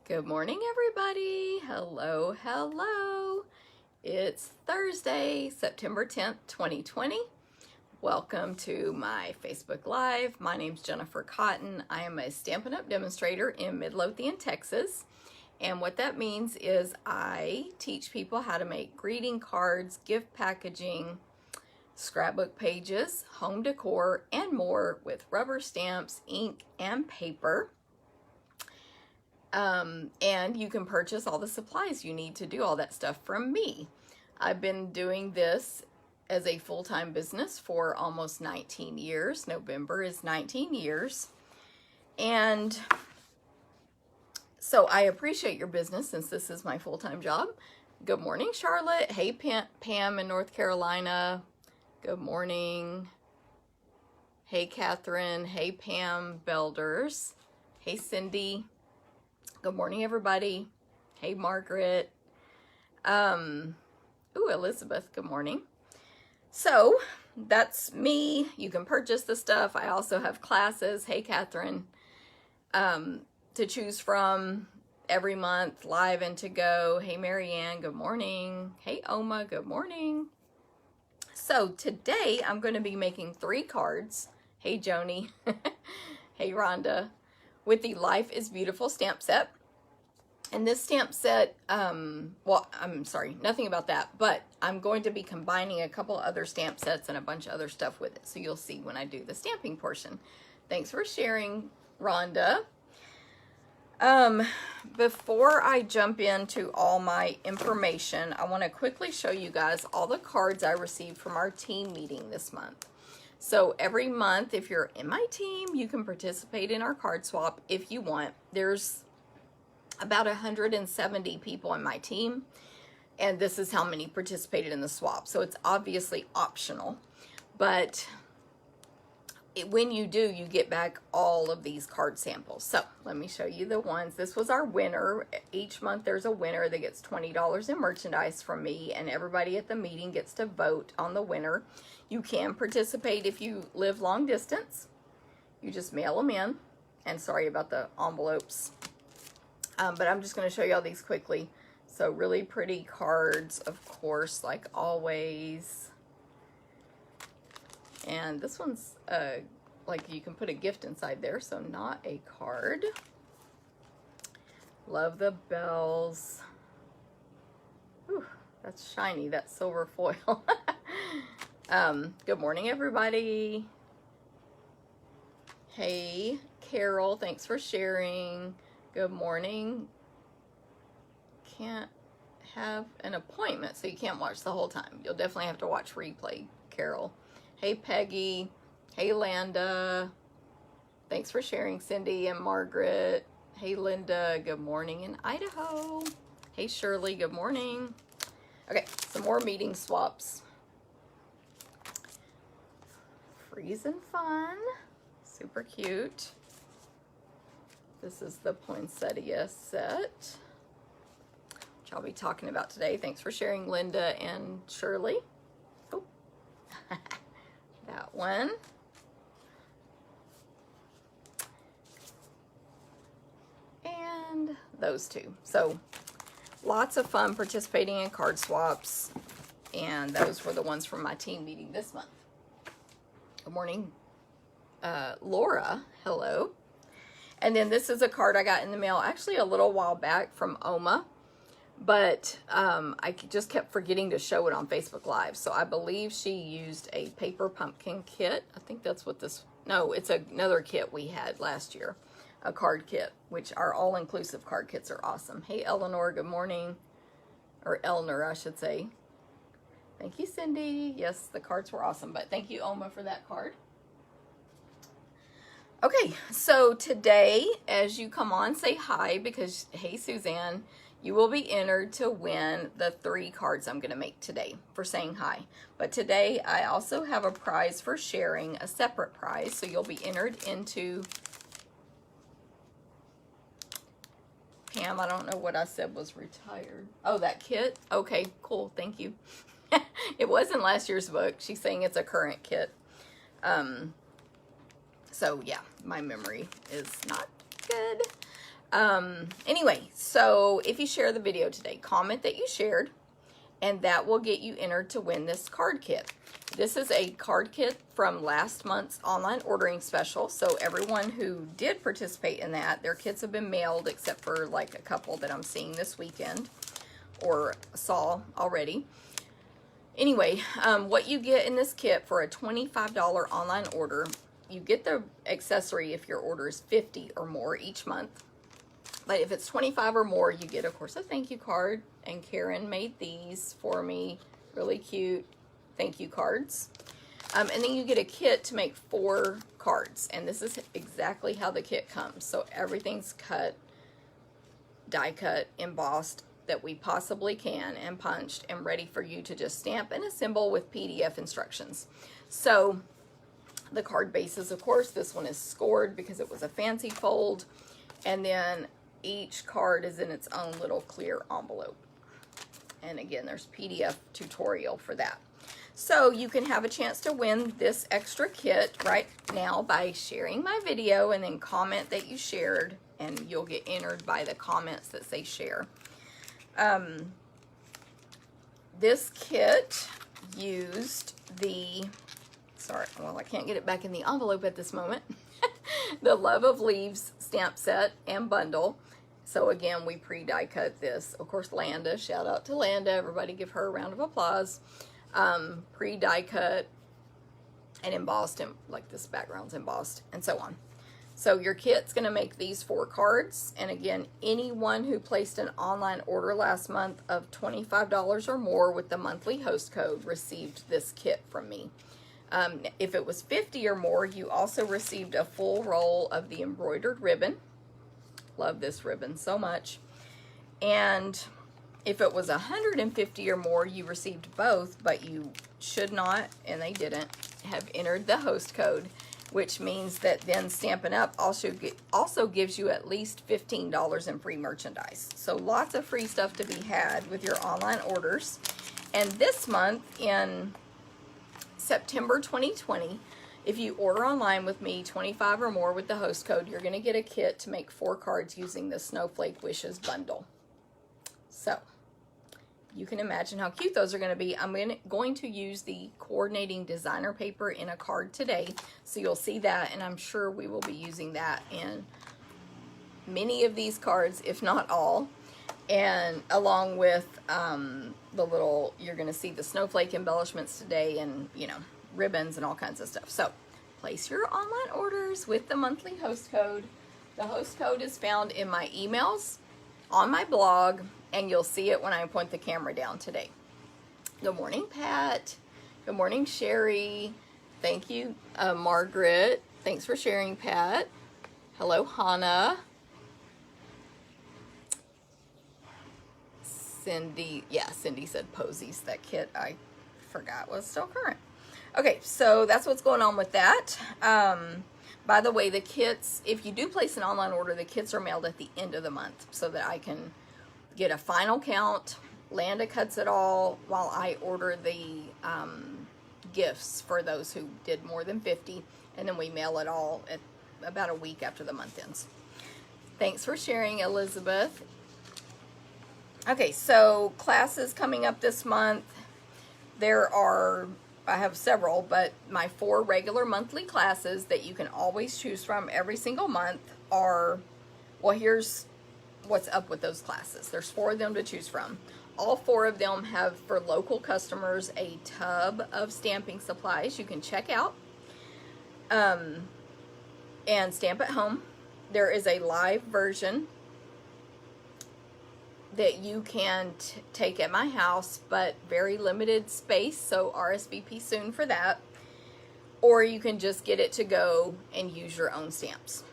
Good morning, everybody. Hello, hello. It's Thursday, September 10th, 2020. Welcome to my Facebook Live. My name's Jennifer Cotton. I am a Stampin' Up! Demonstrator in Midlothian, Texas. And what that means is I teach people how to make greeting cards, gift packaging, scrapbook pages, home decor, and more with rubber stamps, ink, and paper. And you can purchase all the supplies you need to do all that stuff from me. I've been doing this as a full-time business for almost 19 years. November is 19 years. And so I appreciate your business since this is my full-time job. Good morning, Charlotte. Hey, Pam in North Carolina. Good morning. Hey, Catherine. Hey, Pam Belders. Hey, Cindy. Good morning, everybody. Hey, Margaret. Elizabeth, good morning. So, that's me. You can purchase the stuff. I also have classes. Hey, Catherine. To choose from every month, live and to go. Hey, Marianne, good morning. Hey, Oma, good morning. So, today I'm going to be making 3 cards. Hey, Joni. Hey, Rhonda. With the Life is Beautiful stamp set. And this stamp set, well, I'm sorry, nothing about that, but I'm going to be combining a couple other stamp sets and a bunch of other stuff with it. So you'll see when I do the stamping portion. Thanks for sharing, Rhonda. Before I jump into all my information, I want to quickly show you guys all the cards I received from our team meeting this month. So every month, if you're in my team, you can participate in our card swap if you want. There's about 170 people in my team, and this is how many participated in the swap. So it's obviously optional, but when you do, you get back all of these card samples. So let me show you the ones. This was our winner. Each month there's a winner that gets $20 in merchandise from me, and everybody at the meeting gets to vote on the winner. You can participate if you live long distance. You just mail them in. And sorry about the envelopes. But I'm just going to show you all these quickly. So really pretty cards, of course, like always. And this one's like you can put a gift inside there, so not a card. Love the bells. Whew, that's shiny, that silver foil. Good morning, everybody. Hey, Carol, thanks for sharing. Good morning. Can't have an appointment, so you can't watch the whole time. You'll definitely have to watch replay, Carol. Hey, Peggy. Hey, Landa. Thanks for sharing, Cindy and Margaret. Hey, Linda. Good morning in Idaho. Hey, Shirley. Good morning. Okay, some more meeting swaps. Freezing Fun. Super cute. This is the poinsettia set, which I'll be talking about today. Thanks for sharing, Linda and Shirley. Oh, that one. And those two. So lots of fun participating in card swaps. And those were the ones from my team meeting this month. Good morning, Laura. Hello. And then this is a card I got in the mail actually a little while back from Oma. But I just kept forgetting to show it on Facebook Live. So I believe she used a paper pumpkin kit. I think that's what this... No, it's another kit we had last year. A card kit, which our all-inclusive card kits are awesome. Hey, Eleanor, good morning. Or Eleanor, I should say. Thank you, Cindy. Yes, the cards were awesome. But thank you, Oma, for that card. Okay, so today, as you come on, say hi because, hey, Suzanne, you will be entered to win the 3 cards I'm going to make today for saying hi. But today, I also have a prize for sharing, a separate prize, so you'll be entered into... Pam, I don't know what I said was retired. Oh, that kit? Okay, cool, thank you. It wasn't last year's book. She's saying it's a current kit. So yeah, my memory is not good. Anyway, so if you share the video today, comment that you shared, and that will get you entered to win this card kit. This is a card kit from last month's online ordering special. So everyone who did participate in that, their kits have been mailed except for like a couple that I'm seeing this weekend or saw already. Anyway, what you get in this kit for a $25 online order, you get the accessory if your order is 50 or more each month. But if it's 25 or more, you get, of course, a thank you card. And Karen made these for me. Really cute thank you cards. And then you get a kit to make 4 cards. And this is exactly how the kit comes. So everything's cut, die cut, embossed that we possibly can, and punched, and ready for you to just stamp and assemble with PDF instructions. So the card bases, of course, this one is scored because it was a fancy fold. And then each card is in its own little clear envelope. And again, there's PDF tutorial for that. So you can have a chance to win this extra kit right now by sharing my video, and then comment that you shared, and you'll get entered by the comments that say share. This kit used the, sorry, well, I can't get it back in the envelope at this moment. The Love of Leaves stamp set and bundle. So again, we pre-die cut this. Of course, Landa, shout out to Landa. Everybody give her a round of applause. Pre-die cut and embossed, and like this background's embossed, and so on. So your kit's going to make these 4 cards. And again, anyone who placed an online order last month of $25 or more with the monthly host code received this kit from me. If it was 50 or more, you also received a full roll of the embroidered ribbon. Love this ribbon so much. And if it was 150 or more, you received both, but you should not, and they didn't, have entered the host code, which means that then Stampin' Up! also gives you at least $15 in free merchandise. So lots of free stuff to be had with your online orders. And this month, in September 2020, if you order online with me, 25 or more with the host code, you're going to get a kit to make 4 cards using the Snowflake Wishes bundle. So you can imagine how cute those are going to be. I'm going to use the coordinating designer paper in a card today, so you'll see that, and I'm sure we will be using that in many of these cards, if not all. And along with the little, you're going to see the snowflake embellishments today, and, you know, ribbons and all kinds of stuff. So place your online orders with the monthly host code. The host code is found in my emails, on my blog, and you'll see it when I point the camera down today. Good morning, Pat. Good morning, Sherry. Thank you, Margaret. Thanks for sharing, Pat. Hello, Hannah. Cindy, yeah, Cindy said posies. That kit I forgot was still current. Okay, so that's what's going on with that. By the way, the kits, if you do place an online order, the kits are mailed at the end of the month so that I can get a final count. Landa cuts it all while I order the gifts for those who did more than 50, and then we mail it all at about a week after the month ends. Thanks for sharing, Elizabeth. Okay, so classes coming up this month. There are, I have several, but my 4 regular monthly classes that you can always choose from every single month are, well, here's what's up with those classes. There's 4 of them to choose from. All 4 of them have, for local customers, a tub of stamping supplies you can check out and stamp at home. There is a live version that you can take at my house, but very limited space, so RSVP soon for that. Or you can just get it to go and use your own stamps.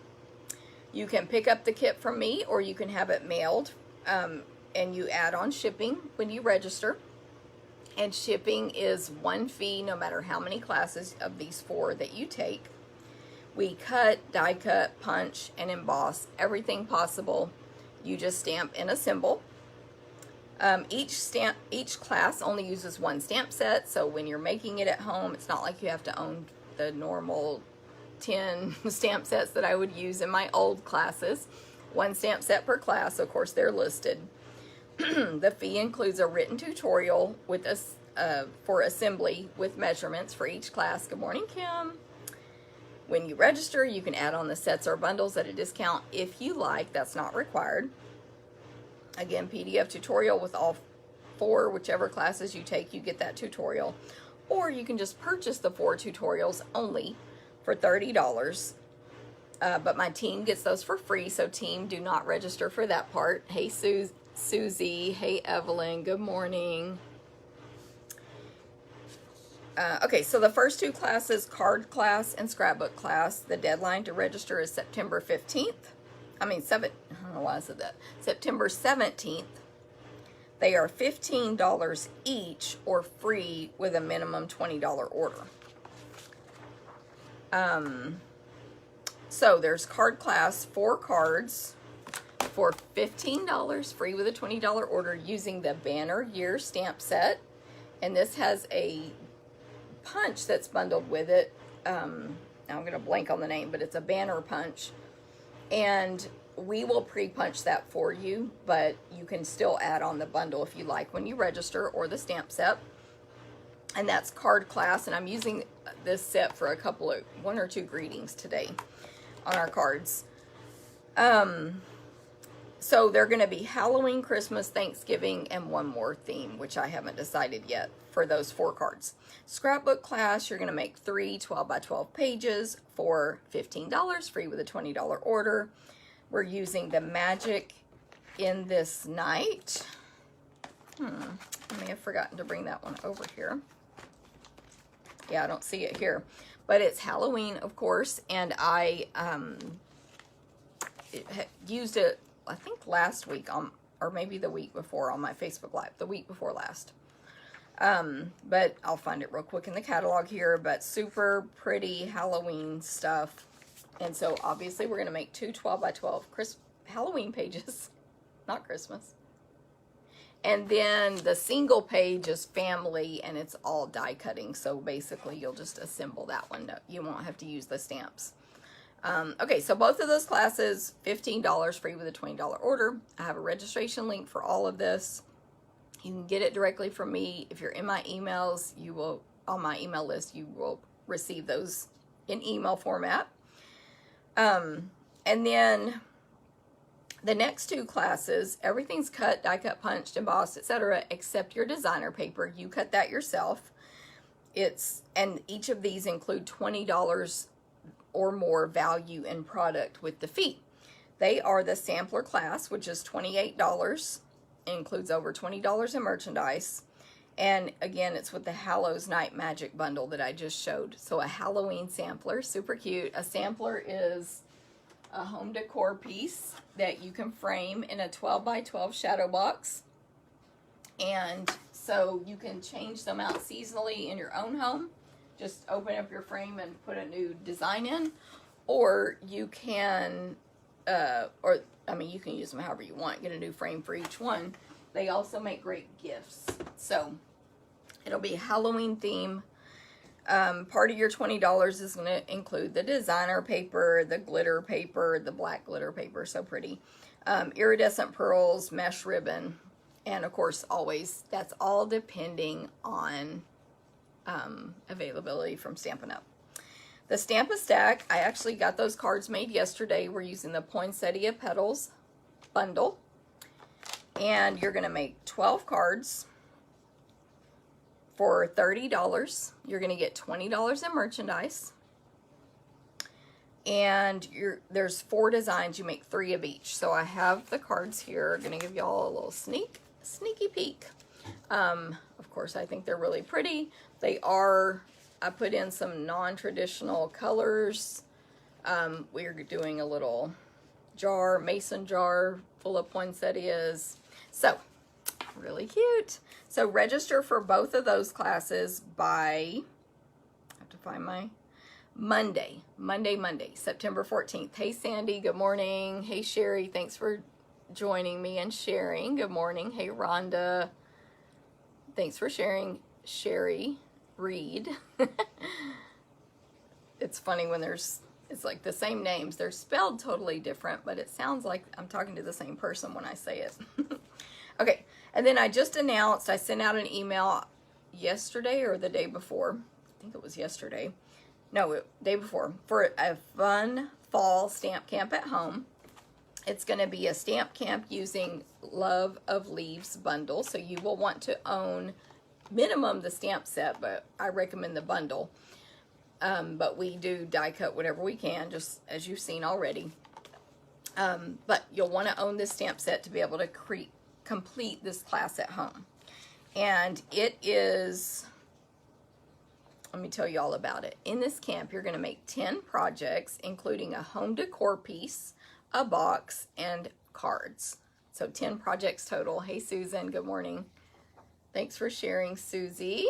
You can pick up the kit from me, or you can have it mailed, and you add on shipping when you register. And shipping is 1 fee no matter how many classes of these 4 that you take. We cut, die cut, punch, and emboss everything possible. You just stamp and assemble. Each class only uses 1 stamp set, so when you're making it at home, it's not like you have to own the normal 10 stamp sets that I would use in my old classes. One stamp set per class. Of course, they're listed. The fee includes a written tutorial with for assembly with measurements for each class. Good morning, Kim. When you register, you can add on the sets or bundles at a discount if you like. That's not required. Again, PDF tutorial with all 4, whichever classes you take, you get that tutorial. Or you can just purchase the 4 tutorials only for $30. But my team gets those for free, so team, do not register for that part. Hey, Susie. Hey, Evelyn. Good morning. Okay, so the first 2 classes, card class and scrapbook class, the deadline to register is September 15th. I don't know why I said that. September 17th. They are $15 each or free with a minimum $20 order. So there's card class, 4 cards for $15 free with a $20 order using the Banner Year stamp set. And this has a punch that's bundled with it. Now I'm going to blank on the name, but it's a banner punch. And we will pre-punch that for you, but you can still add on the bundle if you like when you register, or the stamp set. And that's card class, and I'm using this set for 1 or 2 greetings today on our cards. So they're going to be Halloween, Christmas, Thanksgiving, and one more theme, which I haven't decided yet for those 4 cards. Scrapbook class, you're going to make 3 12 by 12 pages for $15, free with a $20 order. We're using the Magic in This Night. I may have forgotten to bring that one over here. Yeah, I don't see it here. But it's Halloween, of course, and I used it, I think, last week, or maybe the week before on my Facebook Live, the week before last. But I'll find it real quick in the catalog here, but super pretty Halloween stuff. And so obviously we're going to make 2 12 by 12 Halloween pages, not Christmas. And then the single page is family, and it's all die cutting. So basically you'll just assemble that one. You won't have to use the stamps. Okay, so both of those classes, $15 free with a $20 order. I have a registration link for all of this. You can get it directly from me. If you're in my emails, you will, on my email list, you will receive those in email format. And then the next 2 classes, everything's cut, die cut, punched, embossed, etc., except your designer paper. You cut that yourself. And each of these include $20 or more value in product with the fee. They are the sampler class, which is $28. It includes over $20 in merchandise. And again, it's with the Hallows Night Magic bundle that I just showed. So a Halloween sampler, super cute. A sampler is a home decor piece that you can frame in a 12 by 12 shadow box. And so you can change them out seasonally in your own home. Just open up your frame and put a new design in. Or you can, you can use them however you want. Get a new frame for each one. They also make great gifts. So it'll be a Halloween theme. Part of your $20 is going to include the designer paper, the glitter paper, the black glitter paper, so pretty, iridescent pearls, mesh ribbon, and of course always, that's all depending on availability from Stampin' Up. The Stamp-A-Stack, I actually got those cards made yesterday. We're using the Poinsettia Petals bundle. And you're going to make 12 cards for $30. You're going to get $20 in merchandise. And there's 4 designs. You make 3 of each. So I have the cards here. I'm going to give you all a little sneaky peek. Of course, I think they're really pretty. They are, I put in some non-traditional colors. We're doing a little mason jar full of poinsettias. So, really cute. So register for both of those classes by, I have to find my Monday, September 14th. Hey, Sandy, good morning. Hey, Sherry, thanks for joining me and sharing. Good morning. Hey, Rhonda, thanks for sharing. Sherry Reed. It's funny when there's It's like the same names. They're spelled totally different, but it sounds like I'm talking to the same person when I say it. Okay, and then I just announced, I sent out an email yesterday or the day before. I think it was yesterday. No, day before, for a fun fall stamp camp at home. It's going to be a stamp camp using Love of Leaves bundle. So you will want to own minimum the stamp set, but I recommend the bundle. But we do die cut whatever we can, just as you've seen already. But you'll want to own this stamp set to be able to complete this class at home. And it is, let me tell you all about it. In this camp, you're going to make 10 projects, including a home decor piece, a box, and cards. So 10 projects total. Hey, Susan, good morning. Thanks for sharing, Susie.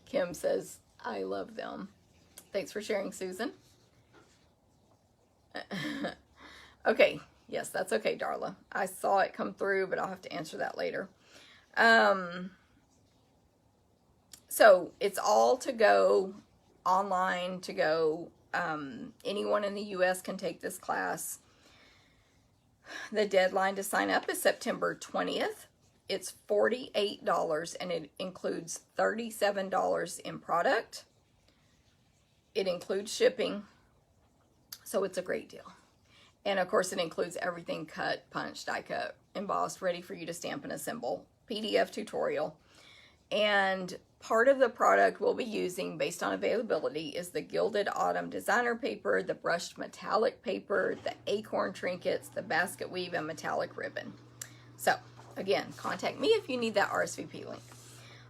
Kim says, I love them. Thanks for sharing, Susan. Okay, yes, that's okay, Darla. I saw it come through, but I'll have to answer that later. So it's all to go online, to go. Anyone in the U.S. can take this class. The deadline to sign up is September 20th. It's $48 and it includes $37 in product. It includes shipping, so it's a great deal. And of course it includes everything cut, punched, die cut, embossed, ready for you to stamp and assemble, PDF tutorial. And part of the product we'll be using based on availability is the Gilded Autumn designer paper, the brushed metallic paper, the acorn trinkets, the basket weave, and metallic ribbon. So again, contact me if you need that RSVP link.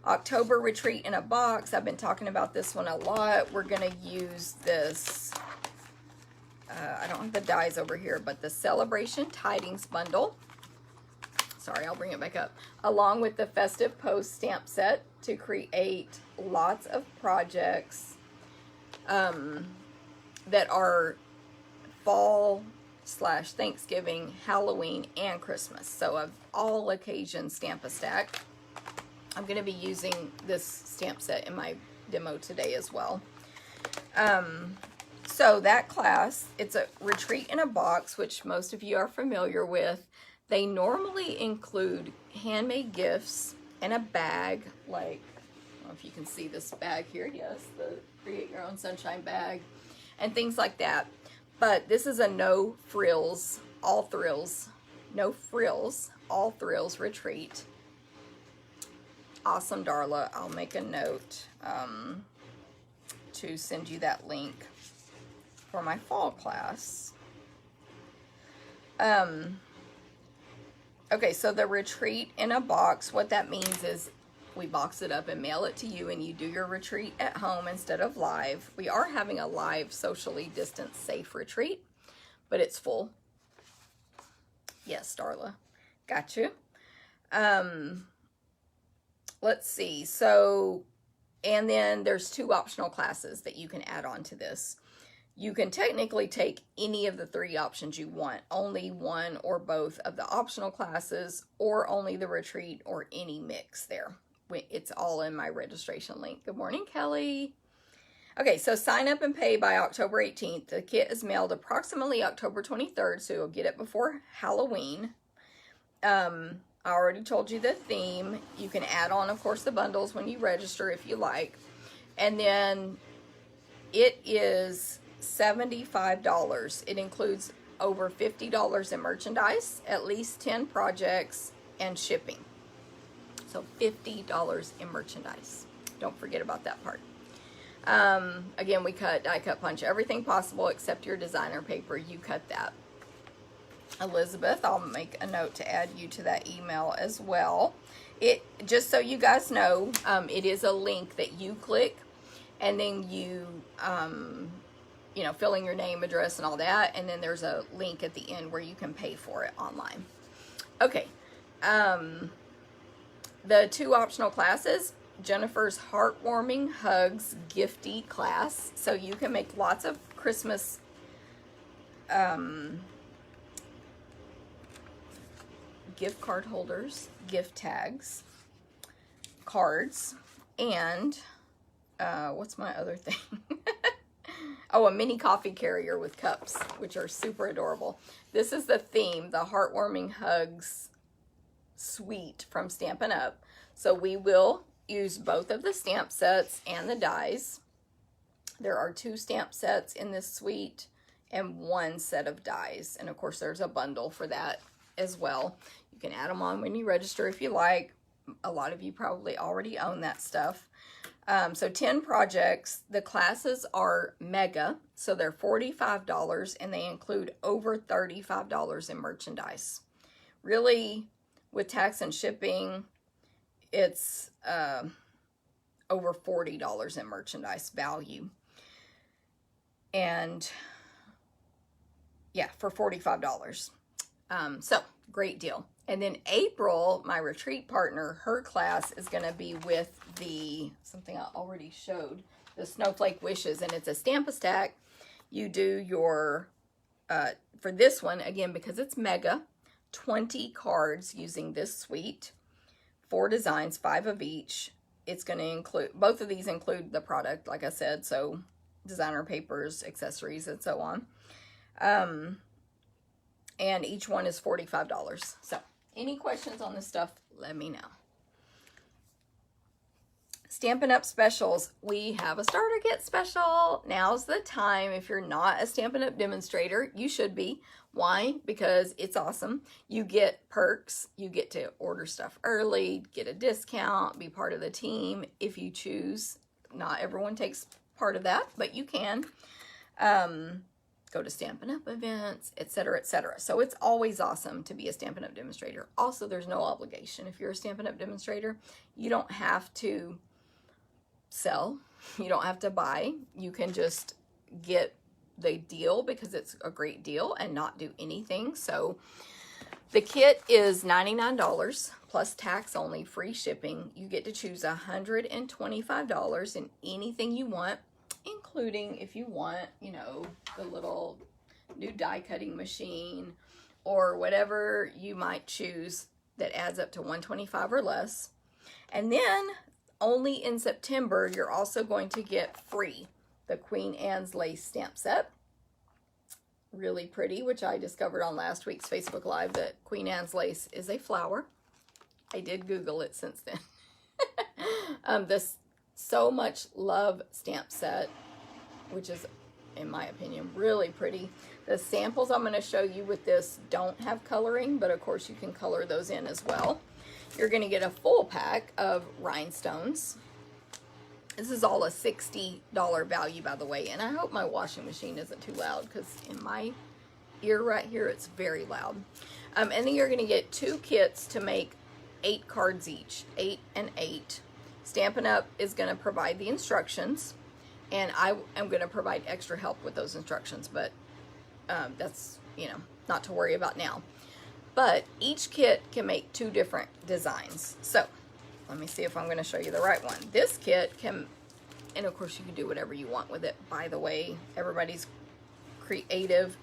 October retreat in a box. I've been talking about this one a lot. We're going to use this, I don't have the dies over here, but the Celebration Tidings bundle. Sorry, I'll bring it back up. Along with the Festive Post stamp set to create lots of projects that are fall / Thanksgiving, Halloween, and Christmas. So of all occasions, stamp a stack. I'm going to be using this stamp set in my demo today as well. So that class, it's a retreat in a box, which most of you are familiar with. They normally include handmade gifts and a bag, like, I don't know if you can see this bag here. Yes, the Create Your Own Sunshine bag and things like that. But this is a no frills, all thrills retreat. Awesome, Darla. I'll make a note to send you that link for my fall class. Okay, so the retreat in a box, what that means is we box it up and mail it to you and you do your retreat at home instead of live. We are having a live, socially distanced, safe retreat, but it's full. Yes, Darla. Got you. Let's see. So, and then there's 2 optional classes that you can add on to this. You can technically take any of the 3 options you want, only one or both of the optional classes, or only the retreat, or any mix there. It's all in my registration link. Good morning, Kelly. Okay, so sign up and pay by October 18th. The kit is mailed approximately October 23rd, so you'll get it before Halloween. I already told you the theme. You can add on, of course, the bundles when you register if you like. And then it is $75. It includes over $50 in merchandise, at least 10 projects, and shipping. So $50 in merchandise. Don't forget about that part. Again, we cut, die cut, punch everything possible except your designer paper. You cut that. Elizabeth, I'll make a note to add you to that email as well. It, just so you guys know, it is a link that you click, and then you fill in your name, address, and all that, and then there's a link at the end where you can pay for it online. Okay, the 2 optional classes, Jennifer's Heartwarming Hugs Gifty class, so you can make lots of Christmas gift card holders, gift tags, cards, and what's my other thing? Oh, a mini coffee carrier with cups, which are super adorable. This is the theme, the Heartwarming Hugs suite from Stampin' Up. So we will use both of the stamp sets and the dies. There are 2 stamp sets in this suite and 1 set of dies. And of course there's a bundle for that as well. You can add them on when you register if you like. A lot of you probably already own that stuff. So 10 projects. The classes are mega, so they're $45, and they include over $35 in merchandise. Really, with tax and shipping, it's over $40 in merchandise value. And yeah, for $45. So great deal. And then April, my retreat partner, her class is going to be with the, something I already showed, the Snowflake Wishes, and it's a Stamp-A-Stack. You do your, for this one, again, because it's mega, 20 cards using this suite, 4 designs, 5 of each. It's going to include, both of these include the product, like I said, so designer papers, accessories, and so on. And each one is $45. So, any questions on this stuff, let me know. Stampin' Up! Specials. We have a starter kit special. Now's the time. If you're not a Stampin' Up! Demonstrator, you should be. Why? Because it's awesome. You get perks. You get to order stuff early, get a discount, be part of the team if you choose. Not everyone takes part of that, but you can. Go to Stampin' Up! Events, etc., etc. So it's always awesome to be a Stampin' Up! Demonstrator. Also, there's no obligation. If you're a Stampin' Up! Demonstrator, you don't have to sell. You don't have to buy. You can just get the deal because it's a great deal and not do anything. So the kit is $99 plus tax only, free shipping. You get to choose $125 in anything you want, including if you want, you know, the little new die cutting machine or whatever you might choose that adds up to $125 or less. And then only in September, you're also going to get free the Queen Anne's Lace stamp set. Really pretty, which I discovered on last week's Facebook Live that Queen Anne's Lace is a flower. I did Google it since then. This So Much Love stamp set, which is, in my opinion, really pretty. The samples I'm going to show you with this don't have coloring, but of course you can color those in as well. You're going to get a full pack of rhinestones. This is all a $60 value, by the way, and I hope my washing machine isn't too loud because in my ear right here, it's very loud. And then you're going to get 2 kits to make 8 cards each, 8 and 8. Stampin' Up! Is going to provide the instructions, and I am going to provide extra help with those instructions, but that's, you know, not to worry about now. But each kit can make 2 different designs. So let me see if I'm going to show you the right one. This kit can, and of course you can do whatever you want with it, by the way. Everybody's creative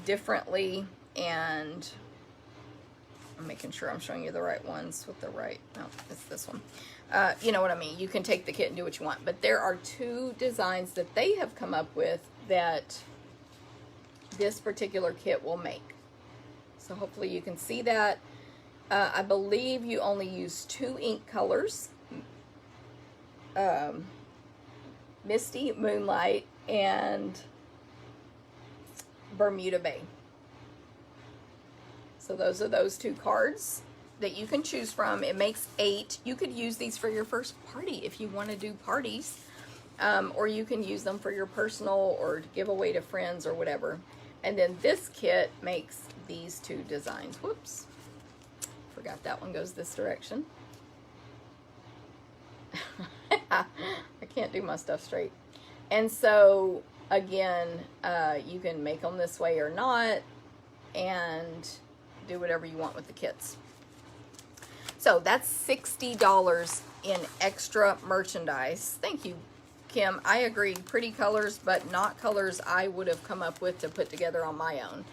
differently, and I'm making sure I'm showing you the right ones with the right, no, it's this one. You know what I mean. You can take the kit and do what you want, but there are 2 designs that they have come up with that this particular kit will make. So hopefully you can see that. I believe you only use 2 ink colors, Misty, Moonlight, and Bermuda Bay. So those are those 2 cards that you can choose from. It makes 8. You could use these for your first party if you want to do parties, or you can use them for your personal or to give away to friends or whatever. And then this kit makes these 2 designs. Whoops. Forgot that one goes this direction. I can't do my stuff straight. And so, again, you can make them this way or not, and do whatever you want with the kits. So that's $60 in extra merchandise. Thank you, Kim. I agree. Pretty colors, but not colors I would have come up with to put together on my own.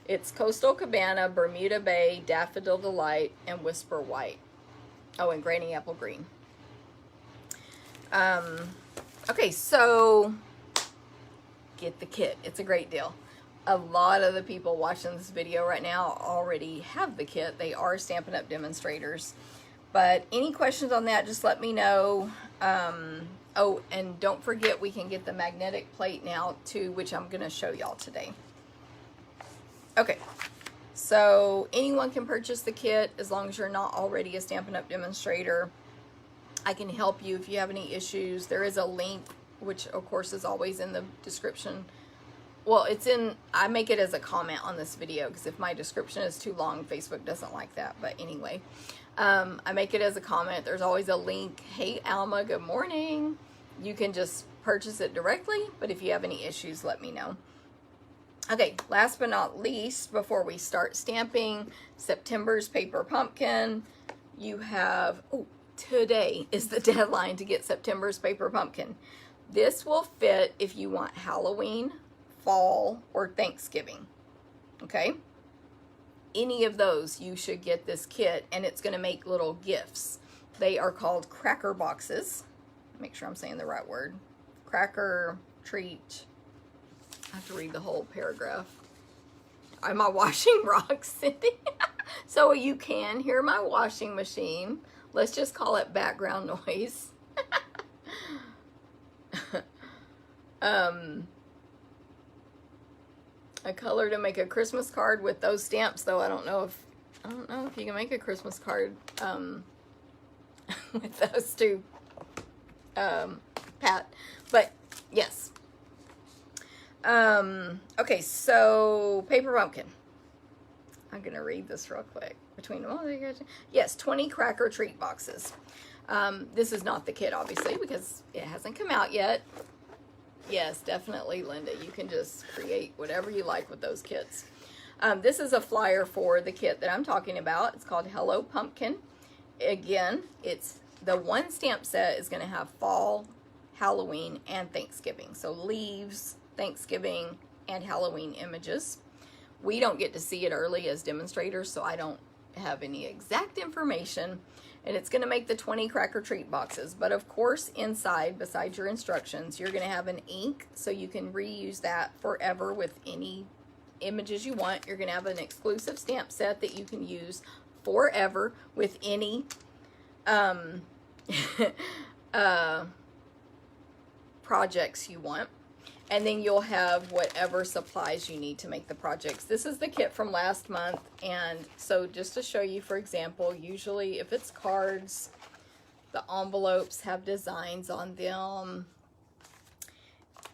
It's Coastal Cabana, Bermuda Bay, Daffodil Delight, and Whisper White. Oh, and Granny Apple Green. Okay, so get the kit. It's a great deal. A lot of the people watching this video right now already have the kit. They are Stampin' Up! Demonstrators. But any questions on that, just let me know. Oh, and don't forget we can get the magnetic plate now too, which I'm going to show y'all today. Okay, so anyone can purchase the kit as long as you're not already a Stampin' Up! Demonstrator. I can help you if you have any issues. There is a link, which of course is always in the description. Well, it's in, I make it as a comment on this video because if my description is too long, Facebook doesn't like that. But anyway, I make it as a comment. There's always a link. Hey, Alma, good morning. You can just purchase it directly, but if you have any issues, let me know. Okay, last but not least, before we start stamping September's Paper Pumpkin, you have, oh, today is the deadline to get September's Paper Pumpkin. This will fit if you want Halloween, fall, or Thanksgiving. Okay? Any of those, you should get this kit, and it's going to make little gifts. They are called cracker boxes. Make sure I'm saying the right word. Cracker treat. I have to read the whole paragraph. Am I washing rocks, Cindy? So you can hear my washing machine. Let's just call it background noise. A color to make a Christmas card with those stamps, though. I don't know if you can make a Christmas card with those two, Pat. But yes. Okay, so Paper Pumpkin. I'm gonna read this real quick. Between them all, yes, 20 cracker treat boxes. This is not the kit, obviously, because it hasn't come out yet. Yes, definitely, Linda. You can just create whatever you like with those kits. This is a flyer for the kit that I'm talking about. It's called Hello Pumpkin. Again, it's the one stamp set is going to have fall, Halloween, and Thanksgiving. So leaves, Thanksgiving, and Halloween images. We don't get to see it early as demonstrators, so I don't have any exact information. And it's going to make the 20 cracker treat boxes. But of course, inside, besides your instructions, you're going to have an ink, so you can reuse that forever with any images you want. You're going to have an exclusive stamp set that you can use forever with any projects you want. And then you'll have whatever supplies you need to make the projects. This is the kit from last month. And so just to show you, for example, usually if it's cards, the envelopes have designs on them.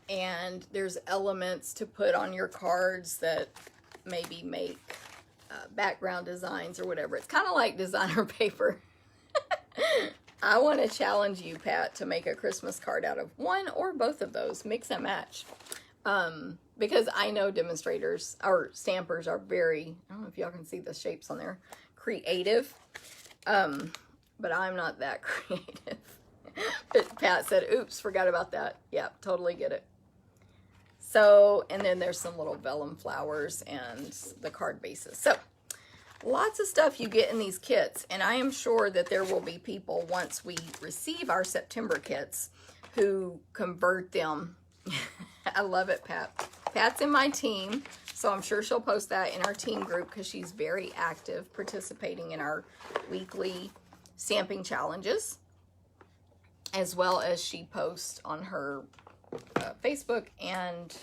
And there's elements to put on your cards that maybe make background designs or whatever. It's kind of like designer paper. I want to challenge you, Pat, to make a Christmas card out of one or both of those. Mix and match. Because I know demonstrators or stampers are very, I don't know if y'all can see the shapes on there, creative. But I'm not that creative. But Pat said, oops, forgot about that. Yeah, totally get it. So, and then there's some little vellum flowers and the card bases. So, lots of stuff you get in these kits, and I am sure that there will be people once we receive our September kits who convert them. I love it, Pat. Pat's in my team, so I'm sure she'll post that in our team group because she's very active participating in our weekly stamping challenges, as well as she posts on her Facebook and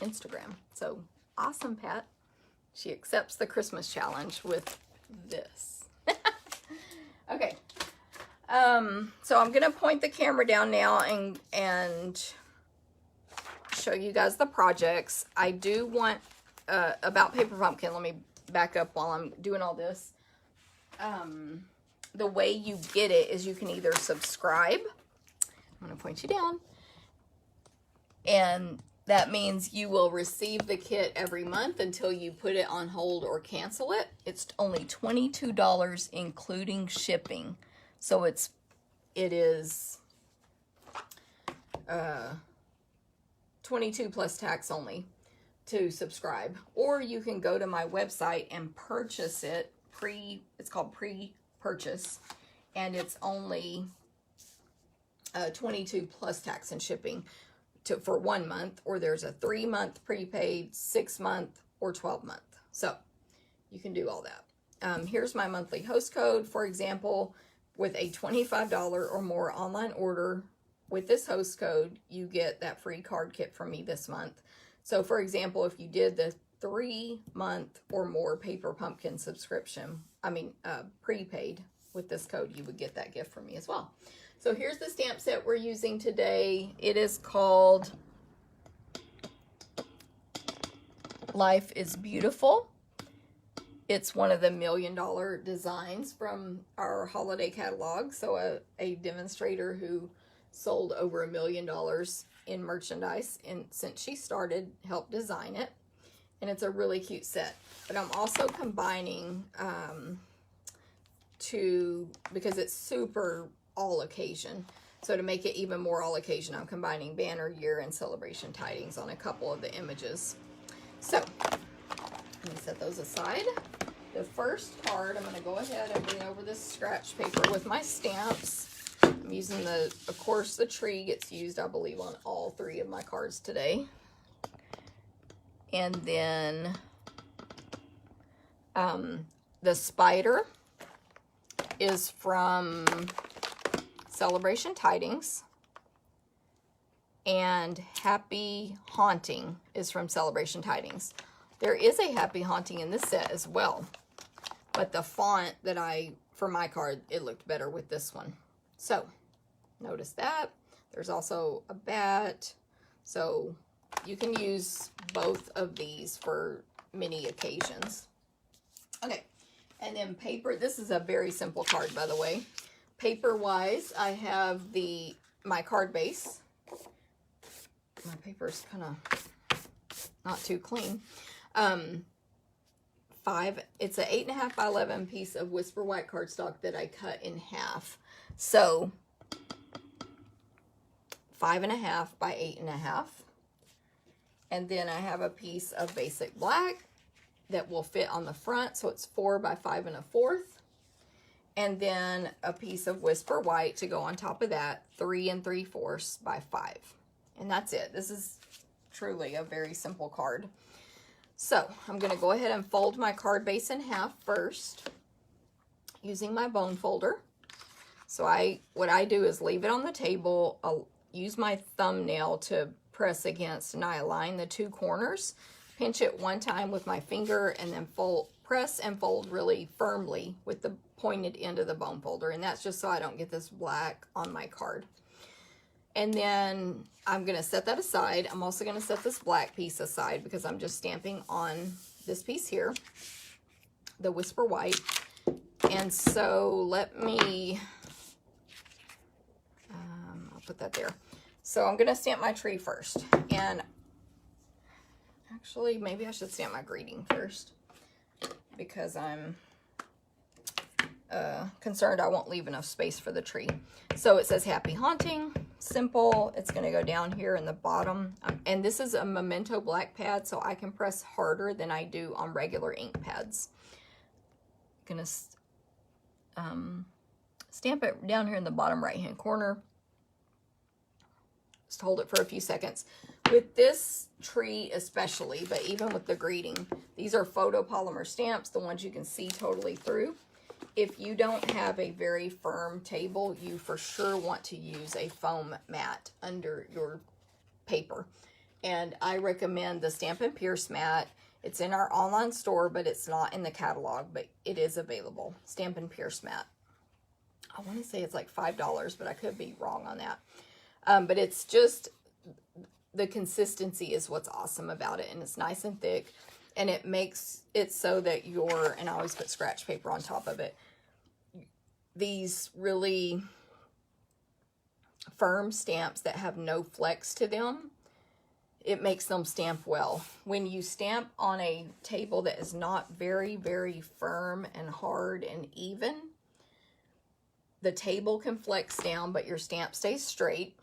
Instagram. So awesome, Pat. She accepts the Christmas challenge with this. Okay. So I'm going to point the camera down now and show you guys the projects. I do want, about Paper Pumpkin, let me back up while I'm doing all this. The way you get it is you can either subscribe. I'm going to point you down. And that means you will receive the kit every month until you put it on hold or cancel it. It's only $22 including shipping. So it is 22 plus tax only to subscribe. Or you can go to my website and purchase it it's called pre-purchase, and it's only 22 plus tax and shipping for 1 month, or there's a 3-month prepaid, 6-month, or 12-month. So you can do all that. Here's my monthly host code. For example, with a $25 or more online order with this host code, you get that free card kit from me this month. So for example, if you did the 3-month or more Paper Pumpkin subscription, prepaid with this code, you would get that gift from me as well. So here's the stamp set we're using today. It is called Life is Beautiful. It's one of the $1 million designs from our holiday catalog. So a demonstrator who sold over $1 million in merchandise, and since she started, helped design it. And it's a really cute set. But I'm also combining because it's super all occasion. So to make it even more all occasion, I'm combining banner year and celebration tidings on a couple of the images. So let me set those aside. The first card, I'm going to go ahead and bring over this scratch paper with my stamps. I'm using of course, the tree gets used, I believe, on all 3 of my cards today. And then the spider is from Celebration Tidings, and Happy Haunting is from Celebration Tidings. There is a Happy Haunting in this set as well, but the font that for my card, it looked better with this one. So notice that. There's also a bat. So you can use both of these for many occasions. Okay, and then paper. This is a very simple card, by the way. Paper-wise, I have my card base. My paper's kind of not too clean. It's an 8.5 by 11 piece of Whisper White cardstock that I cut in half. So 5.5 by 8.5. And then I have a piece of basic black that will fit on the front, so it's 4 by 5 1/4. And then a piece of Whisper White to go on top of that, 3 3/4 by 5. And that's it. This is truly a very simple card. So I'm going to go ahead and fold my card base in half first using my bone folder. So what I do is leave it on the table. I'll use my thumbnail to press against, and I align the 2 corners. Pinch it 1 time with my finger, and then press and fold really firmly with the pointed end of the bone folder. And that's just so I don't get this black on my card. And then I'm going to set that aside. I'm also going to set this black piece aside because I'm just stamping on this piece here, the Whisper White. And so let me, I'll put that there. So I'm going to stamp my tree first. And actually, maybe I should stamp my greeting first because I'm concerned I won't leave enough space for the tree. So it says Happy Haunting, simple. It's going to go down here in the bottom. And this is a Memento black pad, so I can press harder than I do on regular ink pads. I'm going to stamp it down here in the bottom right-hand corner. Just hold it for a few seconds. With this tree especially, but even with the greeting, these are photopolymer stamps, the ones you can see totally through. If you don't have a very firm table, you for sure want to use a foam mat under your paper. And I recommend the Stampin' Pierce mat. It's in our online store, but it's not in the catalog, but it is available. Stampin' Pierce mat. I want to say it's like $5, but I could be wrong on that. But it's just, the consistency is what's awesome about it, and it's nice and thick, and it makes it so that and I always put scratch paper on top of it, these really firm stamps that have no flex to them, it makes them stamp well. When you stamp on a table that is not very, very firm and hard and even, the table can flex down, but your stamp stays straight.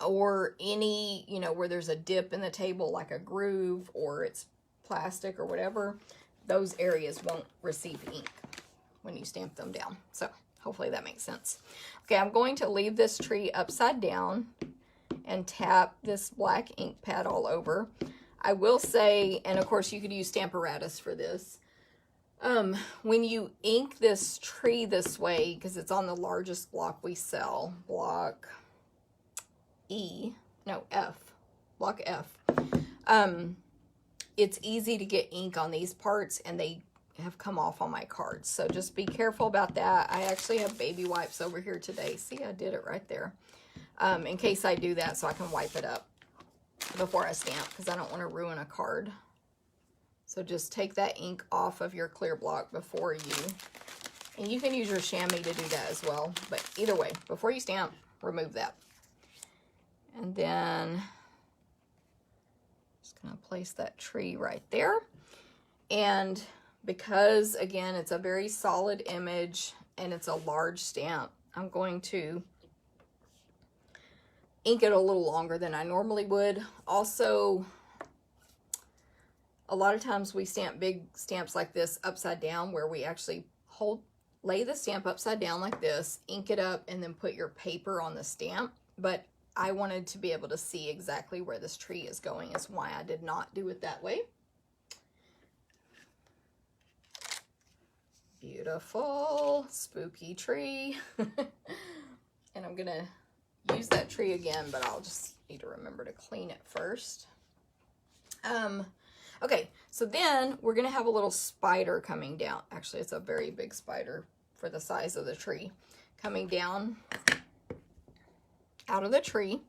Or any, where there's a dip in the table, like a groove, or it's plastic or whatever, those areas won't receive ink when you stamp them down. So hopefully that makes sense. Okay, I'm going to leave this tree upside down, and tap this black ink pad all over. I will say, and of course you could use Stamparatus for this, when you ink this tree this way, because it's on the largest block we sell, block block F, it's easy to get ink on these parts, and they have come off on my cards. So just be careful about that. I actually have baby wipes over here today. See, I did it right there. In case I do that, so I can wipe it up before I stamp, because I don't want to ruin a card. So just take that ink off of your clear block before you, and you can use your chamois to do that as well. But either way, before you stamp, remove that. And then just going to place that tree right there. And because, again, it's a very solid image and it's a large stamp, I'm going to ink it a little longer than I normally would. Also, a lot of times we stamp big stamps like this upside down, where we actually lay the stamp upside down like this, ink it up, and then put your paper on the stamp. But I wanted to be able to see exactly where this tree is going, is why I did not do it that way. Beautiful, spooky tree. And I'm gonna use that tree again, but I'll just need to remember to clean it first. Okay, so then we're gonna have a little spider coming down. Actually, it's a very big spider for the size of the tree, coming down out of the tree.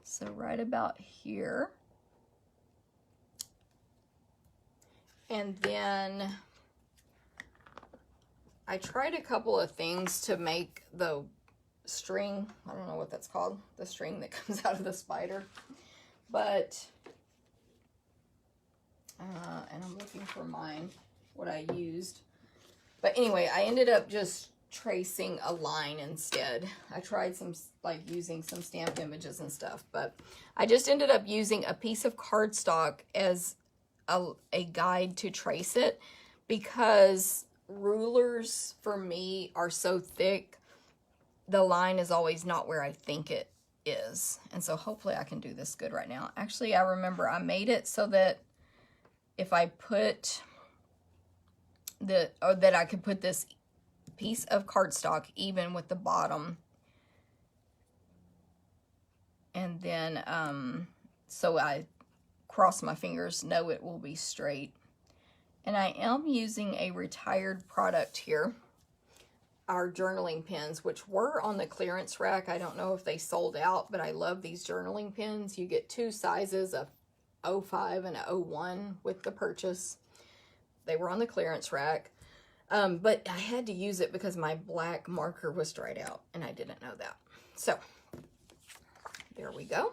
So right about here. And then I tried a couple of things to make the string, I don't know what that's called, the string that comes out of the spider, but and I'm looking for mine, what I used. But anyway, I ended up just tracing a line instead. I tried some, like, using some stamped images and stuff, but I just ended up using a piece of cardstock as a guide to trace it, because rulers for me are so thick, the line is always not where I think it is. And so hopefully I can do this good right now. Actually, I remember I made it so that if I put that I could put this piece of cardstock even with the bottom, and then so I cross my fingers, know it will be straight. And I am using a retired product here, our journaling pens, which were on the clearance rack. I don't know if they sold out, but I love these journaling pens. You get two sizes, a 05 and a 01 with the purchase. They were on the clearance rack, but I had to use it because my black marker was dried out, and I didn't know that. So there we go.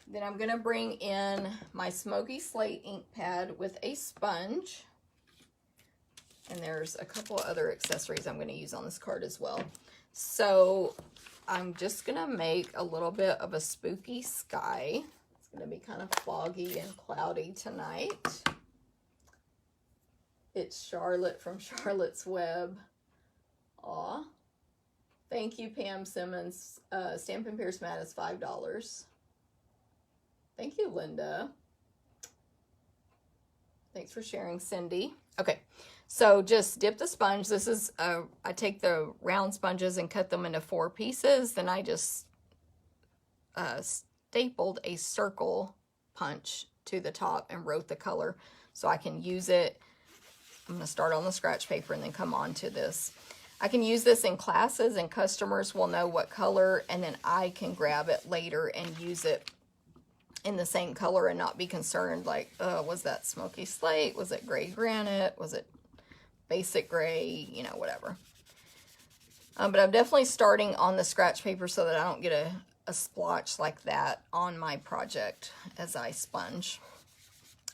Then I'm going to bring in my Smoky Slate ink pad with a sponge. And there's a couple other accessories I'm going to use on this card as well. So I'm just going to make a little bit of a spooky sky. It's going to be kind of foggy and cloudy tonight. It's Charlotte from Charlotte's Web. Aw. Thank you, Pam Simmons. Stampin' Pierce Mat is $5. Thank you, Linda. Thanks for sharing, Cindy. Okay, so just dip the sponge. This is, I take the round sponges and cut them into 4 pieces. Then I just stapled a circle punch to the top and wrote the color so I can use it. I'm going to start on the scratch paper and then come on to this. I can use this in classes, and customers will know what color, and then I can grab it later and use it in the same color and not be concerned, like, was that Smoky Slate? Was it gray granite? Was it basic gray? You know, whatever. But I'm definitely starting on the scratch paper so that I don't get a splotch like that on my project as I sponge.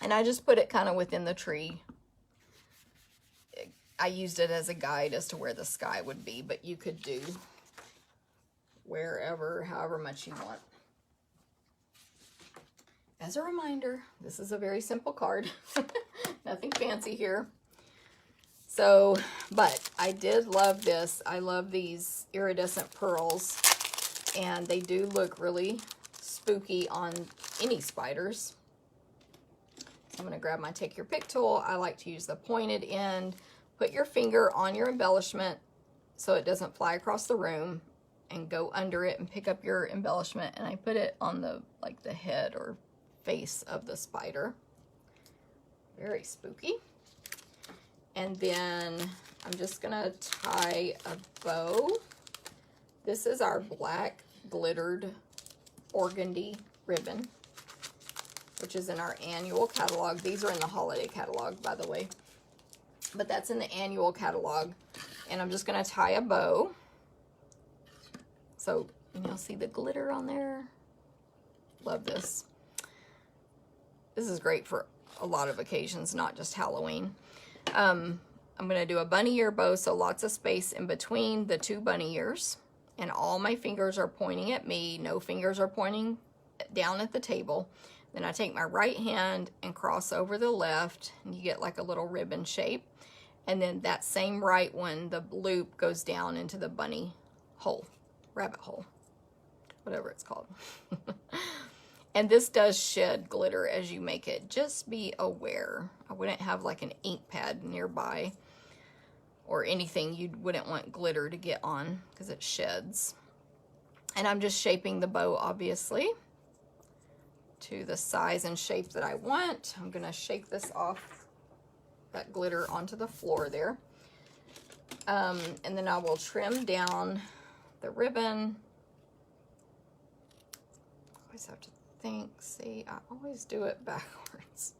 And I just put it kind of within the tree. I used it as a guide as to where the sky would be, but you could do wherever, however much you want. As a reminder, this is a very simple card. Nothing fancy here. So, but I did love this. I love these iridescent pearls. and they do look really spooky on any spiders. So I'm going to grab my Take Your Pick tool. I like to use the pointed end. Put your finger on your embellishment so it doesn't fly across the room, and go under it and pick up your embellishment, and I put it on the the head or face of the spider. Very spooky. And then I'm just gonna tie a bow. This is our black glittered organdy ribbon, which is in our annual catalog. These are in the holiday catalog, by the way, but that's in the annual catalog. And I'm just gonna tie a bow. So you'll see the glitter on there. Love this. This is great for a lot of occasions, not just Halloween. I'm gonna do a bunny ear bow, so lots of space in between the two bunny ears. And all my fingers are pointing at me. No fingers are pointing down at the table. Then I take my right hand and cross over the left, and you get like a little ribbon shape. And then that same right one, the loop goes down into the bunny hole, rabbit hole, whatever it's called. And this does shed glitter as you make it. Just be aware. I wouldn't have like an ink pad nearby or anything you wouldn't want glitter to get on because it sheds. And I'm just shaping the bow, obviously, to the size and shape that I want. I'm gonna shake this off, that glitter onto the floor there. And then I will trim down the ribbon. Always have to think, see, I always do it backwards.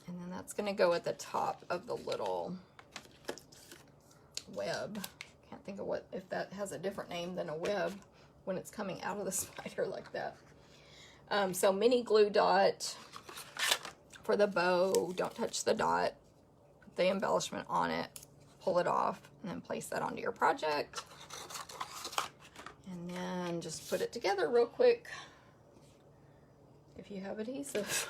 And then that's gonna go at the top of the little web. Can't think of what, if that has a different name than a web when it's coming out of the spider like that. So mini glue dot for the bow. Don't touch the dot. Put the embellishment on it, pull it off, and then place that onto your project. And then just put it together real quick if you have adhesive,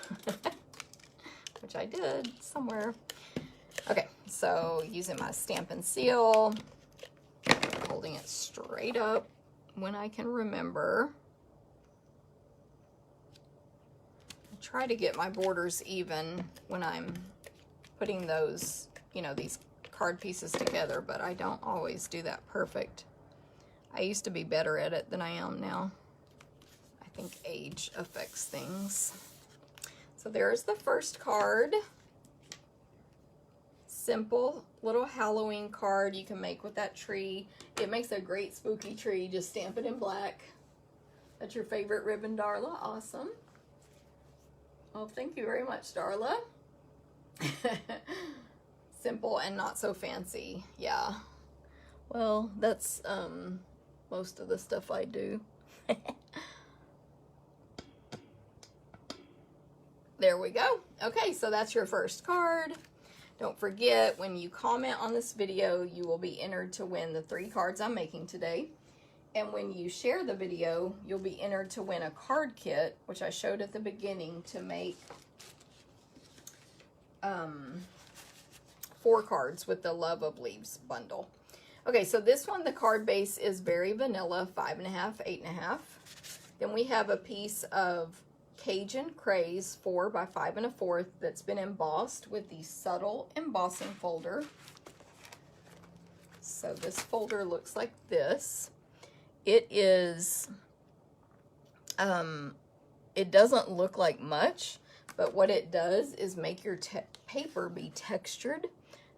which I did somewhere. Okay, so using my Stampin' seal, holding it straight up when I can remember. I try to get my borders even when I'm putting those, you know, these card pieces together, but I don't always do that perfect. I used to be better at it than I am now. I think age affects things. So there's the first card. Simple little Halloween card you can make with that tree. It makes a great spooky tree. Just stamp it in black. That's your favorite ribbon, Darla. Awesome. Well, thank you very much, Darla. Simple and not so fancy. Yeah. Well, that's most of the stuff I do. There we go. Okay, so that's your first card. Don't forget, when you comment on this video, you will be entered to win the 3 cards I'm making today. And when you share the video, you'll be entered to win a card kit, which I showed at the beginning, to make 4 cards with the Love of Leaves bundle. Okay, so this one, the card base is very vanilla, 5.5, 8.5. Then we have a piece of Cajun Craze 4 by 5 1/4 that's been embossed with the subtle embossing folder. So this folder looks like this. It is, it doesn't look like much, but what it does is make your paper be textured,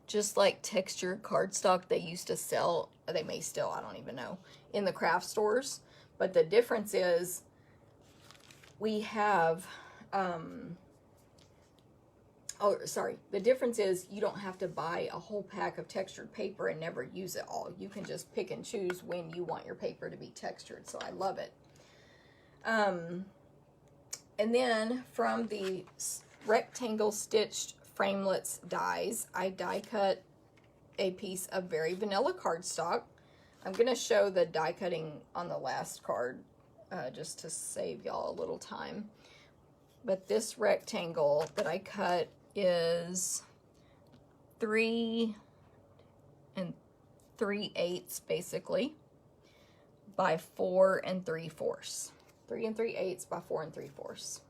just like textured cardstock they used to sell. They may still, I don't even know, in the craft stores. But the difference is we have, the difference is you don't have to buy a whole pack of textured paper and never use it all. You can just pick and choose when you want your paper to be textured, so I love it. And then from the rectangle stitched framelits dies, I die cut a piece of very vanilla cardstock. I'm going to show the die cutting on the last card just to save y'all a little time. But this rectangle that I cut is 3 3/8 basically by 4 3/4. 3 3/8 by 4 3/4.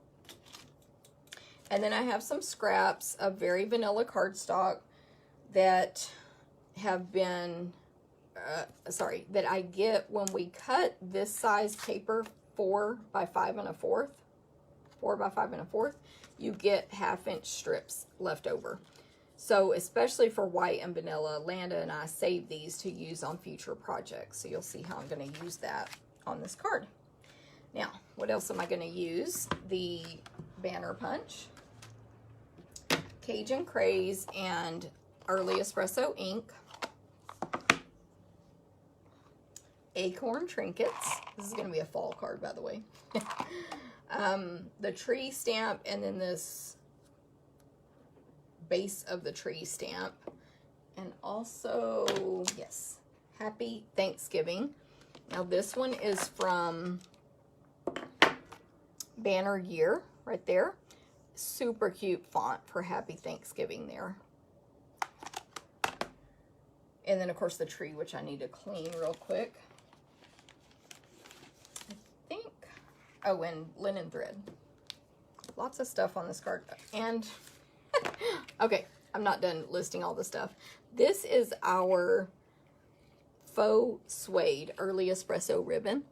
And then I have some scraps of very vanilla cardstock that have been, that I get when we cut this size paper 4 by 5 1/4. 4 by 5 1/4, you get 1/2-inch strips left over. So especially for white and vanilla, Landa and I save these to use on future projects. So you'll see how I'm going to use that on this card. Now, what else am I going to use? The banner punch, Cajun Craze, and Early Espresso ink, acorn trinkets. This is going to be a fall card, by the way. The tree stamp, and then this base of the tree stamp, and also, yes, Happy Thanksgiving. Now this one is from Banner Year right there. Super cute font for Happy Thanksgiving there. And then of course the tree, which I need to clean real quick. I think, oh, and linen thread. Lots of stuff on this card. And okay, I'm not done listing all the stuff. This is our faux suede Early Espresso ribbon.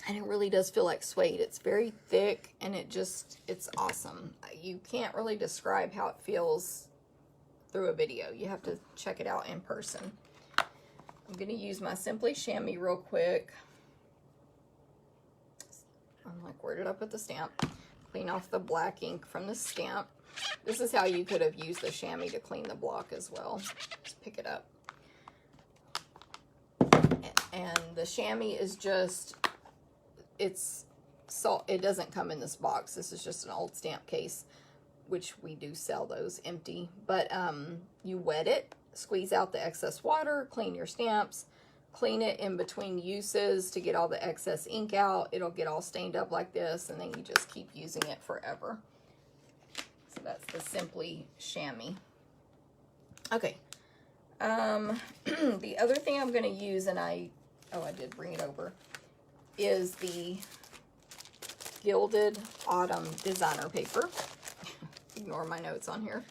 And it really does feel like suede. It's very thick, and it's awesome. You can't really describe how it feels through a video. You have to check it out in person. I'm going to use my Simply Chamois real quick. I'm like, where did I put the stamp? Clean off the black ink from the stamp. This is how you could have used the chamois to clean the block as well. Just pick it up. And the chamois is just, it's salt. It doesn't come in this box. This is just an old stamp case, which we do sell those empty. But you wet it, squeeze out the excess water, clean your stamps, clean it in between uses to get all the excess ink out. It'll get all stained up like this, and then you just keep using it forever. So that's the Simply Chamois. Okay. The other thing I'm going to use, and I did bring it over, is the Gilded Autumn designer paper. Ignore my notes on here.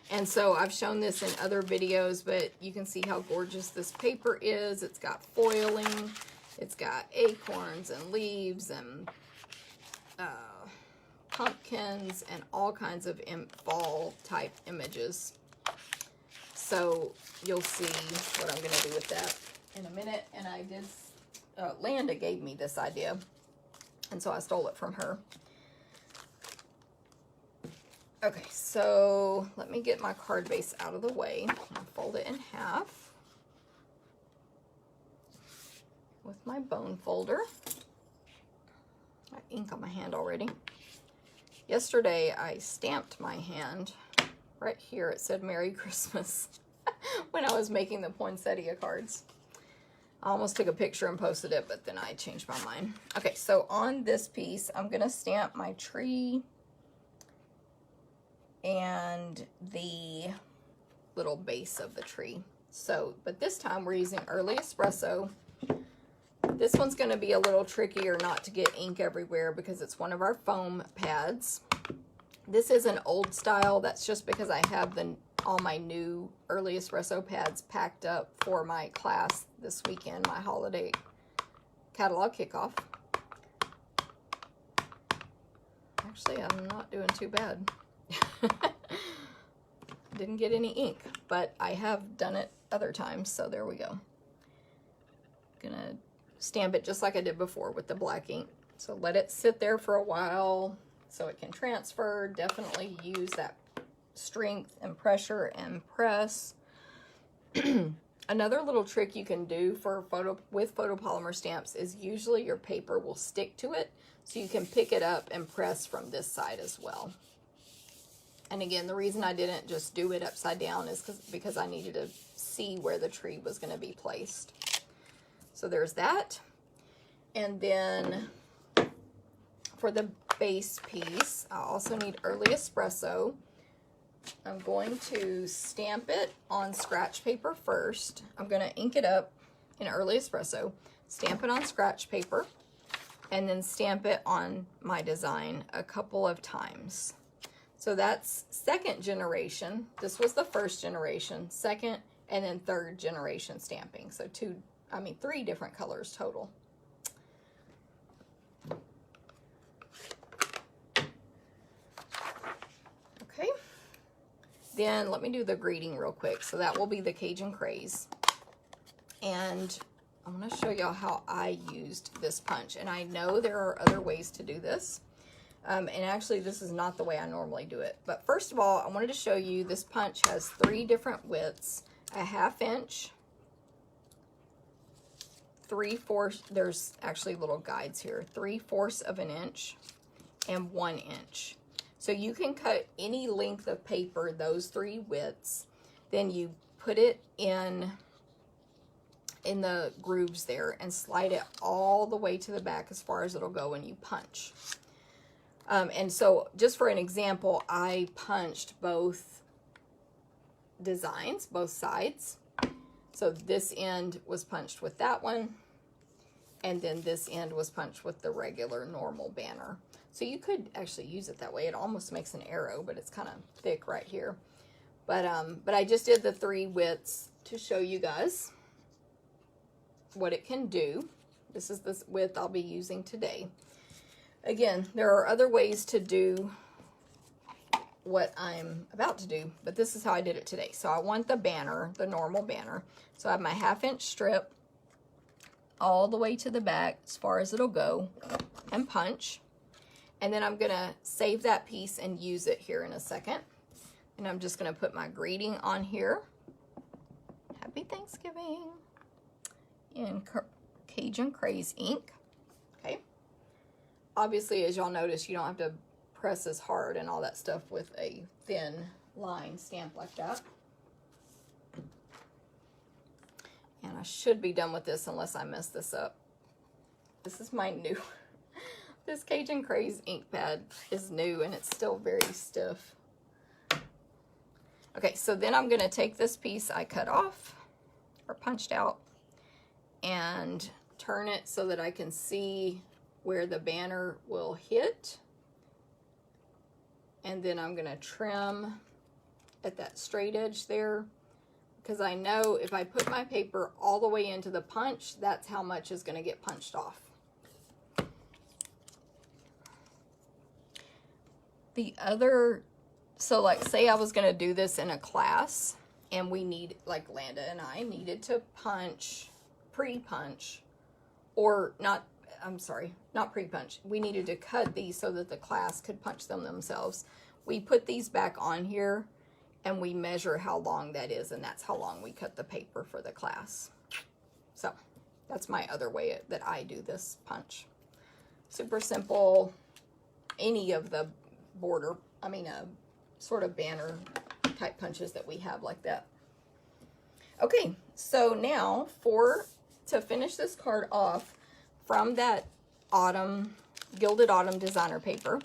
And so I've shown this in other videos, but you can see how gorgeous this paper is. It's got foiling, it's got acorns and leaves and pumpkins and all kinds of fall type images. So you'll see what I'm going to do with that in a minute. And I did, Landa gave me this idea, and so I stole it from her. Okay, so let me get my card base out of the way. I'll fold it in half with my bone folder. I got ink on my hand already. Yesterday, I stamped my hand. Right here, it said Merry Christmas when I was making the poinsettia cards. I almost took a picture and posted it, but then I changed my mind. Okay, so on this piece, I'm going to stamp my tree and the little base of the tree. So, but this time we're using Early Espresso. This one's going to be a little trickier not to get ink everywhere because it's one of our foam pads. This is an old style. That's just because I have all my new Early Espresso pads packed up for my class this weekend, my holiday catalog kickoff. Actually, I'm not doing too bad. Didn't get any ink, but I have done it other times, so there we go. Gonna stamp it just like I did before with the black ink. So let it sit there for a while so it can transfer. Definitely use that strength and pressure and press. Another little trick you can do with photopolymer stamps is usually your paper will stick to it, so you can pick it up and press from this side as well. And again, the reason I didn't just do it upside down is because I needed to see where the tree was going to be placed. So there's that. And then for the base piece, I also need Early Espresso. I'm going to stamp it on scratch paper first. I'm going to ink it up in Early Espresso. stamp it on scratch paper, and then stamp it on my design a couple of times. So that's second generation. This was the first generation, second, and then third generation stamping. So three different colors total. Okay. Then let me do the greeting real quick. So that will be the Cajun Craze. And I'm going to show y'all how I used this punch. And I know there are other ways to do this. And actually, this is not the way I normally do it. But first of all, I wanted to show you this punch has 3 different widths. A 1/2 inch, 3/4, there's actually little guides here, 3/4 of an inch, and 1 inch. So you can cut any length of paper, those 3 widths, then you put it in the grooves there and slide it all the way to the back as far as it'll go, and you punch. And so just for an example, I punched both designs, both sides. So this end was punched with that one, and then this end was punched with the regular normal banner. So you could actually use it that way. It almost makes an arrow, but it's kind of thick right here. But I just did the 3 widths to show you guys what it can do. This is the width I'll be using today. Again, there are other ways to do what I'm about to do, but this is how I did it today. So I want the banner, the normal banner. So I have my 1/2 inch strip all the way to the back as far as it'll go, and punch. And then I'm gonna save that piece and use it here in a second. And I'm just gonna put my greeting on here. Happy Thanksgiving in Cajun Craze ink. Okay. Obviously, as y'all notice, you don't have to press as hard and all that stuff with a thin line stamp like that. And I should be done with this unless I mess this up. This is my new, this Cajun Craze ink pad is new and it's still very stiff. Okay, so then I'm gonna take this piece I cut off or punched out and turn it so that I can see where the banner will hit. And then I'm gonna trim at that straight edge there, because I know if I put my paper all the way into the punch, that's how much is gonna get punched off. The other, so like say I was gonna do this in a class and we need, like Landa and I needed to punch, pre-punch, or not, I'm sorry, not pre-punch. We needed to cut these so that the class could punch them themselves. We put these back on here and we measure how long that is, and that's how long we cut the paper for the class. So that's my other way that I do this punch. Super simple. Any of the border, sort of banner type punches that we have like that. Okay, so now to finish this card off, from that Gilded Autumn designer paper,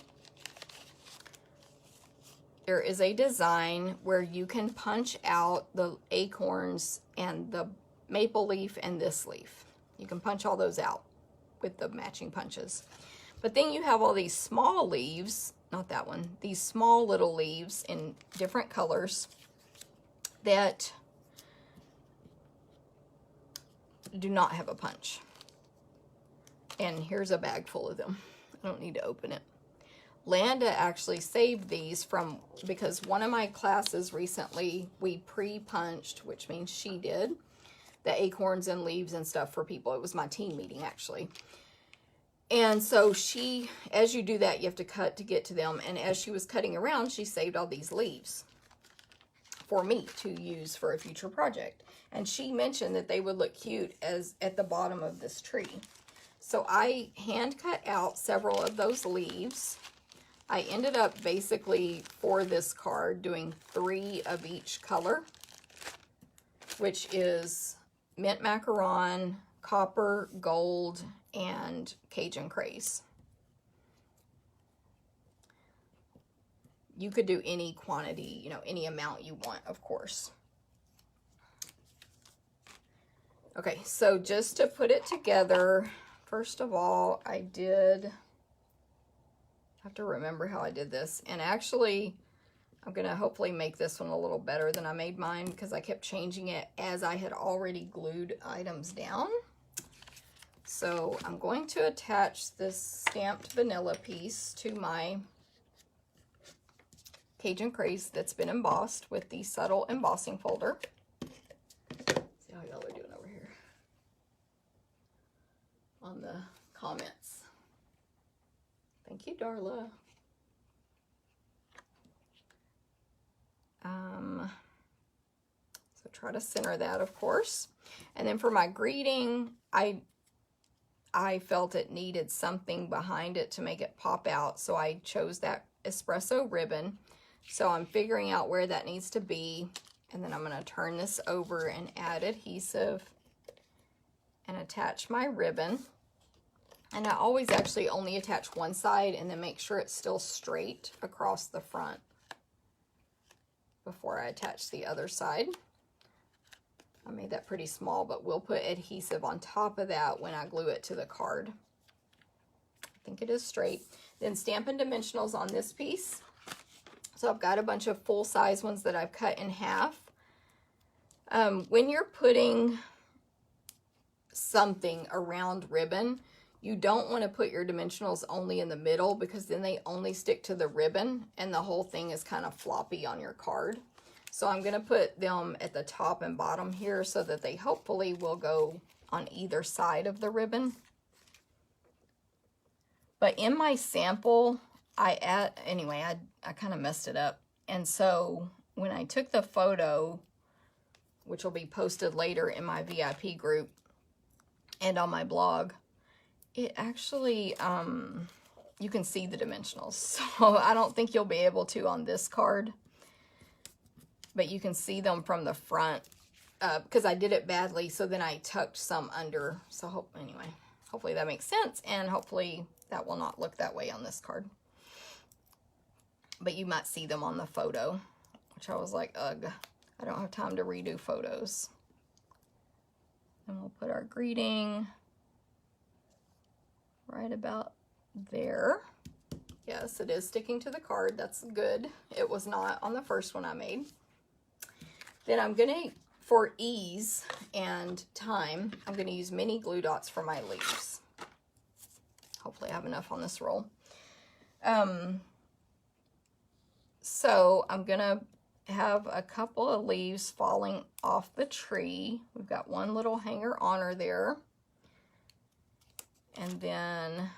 there is a design where you can punch out the acorns and the maple leaf and this leaf. You can punch all those out with the matching punches. But then you have all these small leaves, not that one, these small little leaves in different colors that do not have a punch. And here's a bag full of them. I don't need to open it. Landa actually saved these because one of my classes recently, we pre-punched, which means she did, the acorns and leaves and stuff for people. It was my team meeting, actually. And so as you do that, you have to cut to get to them. And as she was cutting around, she saved all these leaves for me to use for a future project. And she mentioned that they would look cute at the bottom of this tree. So I hand cut out several of those leaves. I ended up basically for this card doing 3 of each color, which is mint macaron, copper, gold, and Cajun Craze. You could do any quantity, any amount you want, of course. Okay, so just to put it together, first of all, I have to remember how I did this. And actually, I'm going to hopefully make this one a little better than I made mine because I kept changing it as I had already glued items down. So I'm going to attach this stamped vanilla piece to my Cajun Craze that's been embossed with the subtle embossing folder. See how y'all are doing over here on the comments. Thank you, Darla. So try to center that, of course. And then for my greeting, I felt it needed something behind it to make it pop out, so I chose that espresso ribbon. So I'm figuring out where that needs to be, and then I'm going to turn this over and add adhesive and attach my ribbon. And I always actually only attach one side and then make sure it's still straight across the front before I attach the other side. I made that pretty small, but we'll put adhesive on top of that when I glue it to the card. I think it is straight. Then Stampin' Dimensionals on this piece. So I've got a bunch of full-size ones that I've cut in half. When you're putting something around ribbon, you don't want to put your dimensionals only in the middle because then they only stick to the ribbon and the whole thing is kind of floppy on your card. So I'm going to put them at the top and bottom here so that they hopefully will go on either side of the ribbon. But in my sample, I kind of messed it up. And so when I took the photo, which will be posted later in my VIP group and on my blog, it actually, you can see the dimensionals. So I don't think you'll be able to on this card, but you can see them from the front because I did it badly. So then I tucked some under. So anyway, hopefully that makes sense. And hopefully that will not look that way on this card. But you might see them on the photo, which I was like, ugh, I don't have time to redo photos. And we'll put our greeting right about there. Yes, it is sticking to the card. That's good. It was not on the first one I made. Then I'm gonna, for ease and time, I'm gonna use mini glue dots for my leaves. Hopefully I have enough on this roll. So I'm gonna have a couple of leaves falling off the tree. We've got one little hanger honor there. And then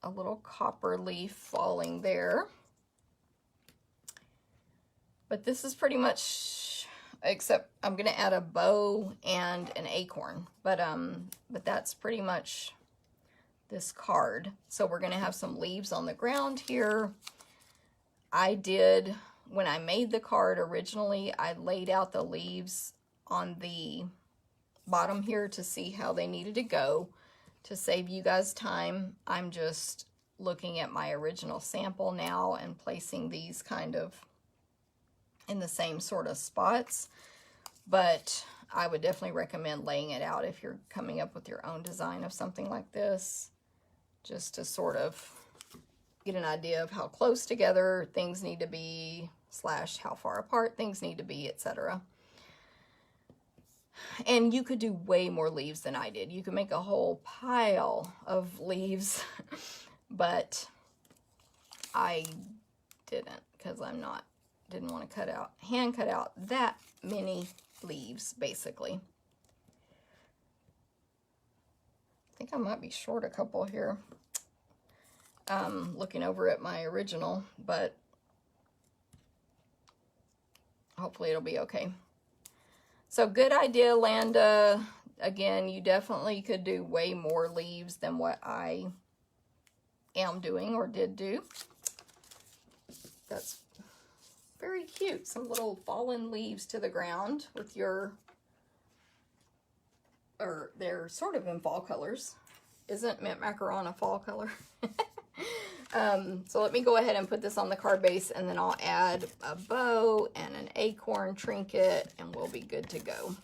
a little copper leaf falling there. But this is pretty much, except I'm gonna add a bow and an acorn. But that's pretty much this card. So we're gonna have some leaves on the ground here. I did, when I made the card originally, I laid out the leaves on the bottom here to see how they needed to go. To save you guys time, I'm just looking at my original sample now and placing these kind of in the same sort of spots. But I would definitely recommend laying it out if you're coming up with your own design of something like this, just to sort of get an idea of how close together things need to be, / how far apart things need to be, etc. And you could do way more leaves than I did. You could make a whole pile of leaves, but I didn't because didn't want to hand cut out that many leaves, basically. I think I might be short a couple here. Looking over at my original, but hopefully it'll be okay. So good idea, Landa. Again, you definitely could do way more leaves than what I am doing or did do. That's very cute. Some little fallen leaves to the ground with your, or they're sort of in fall colors. Isn't mint macaron a fall color? So let me go ahead and put this on the card base, and then I'll add a bow and an acorn trinket, and we'll be good to go.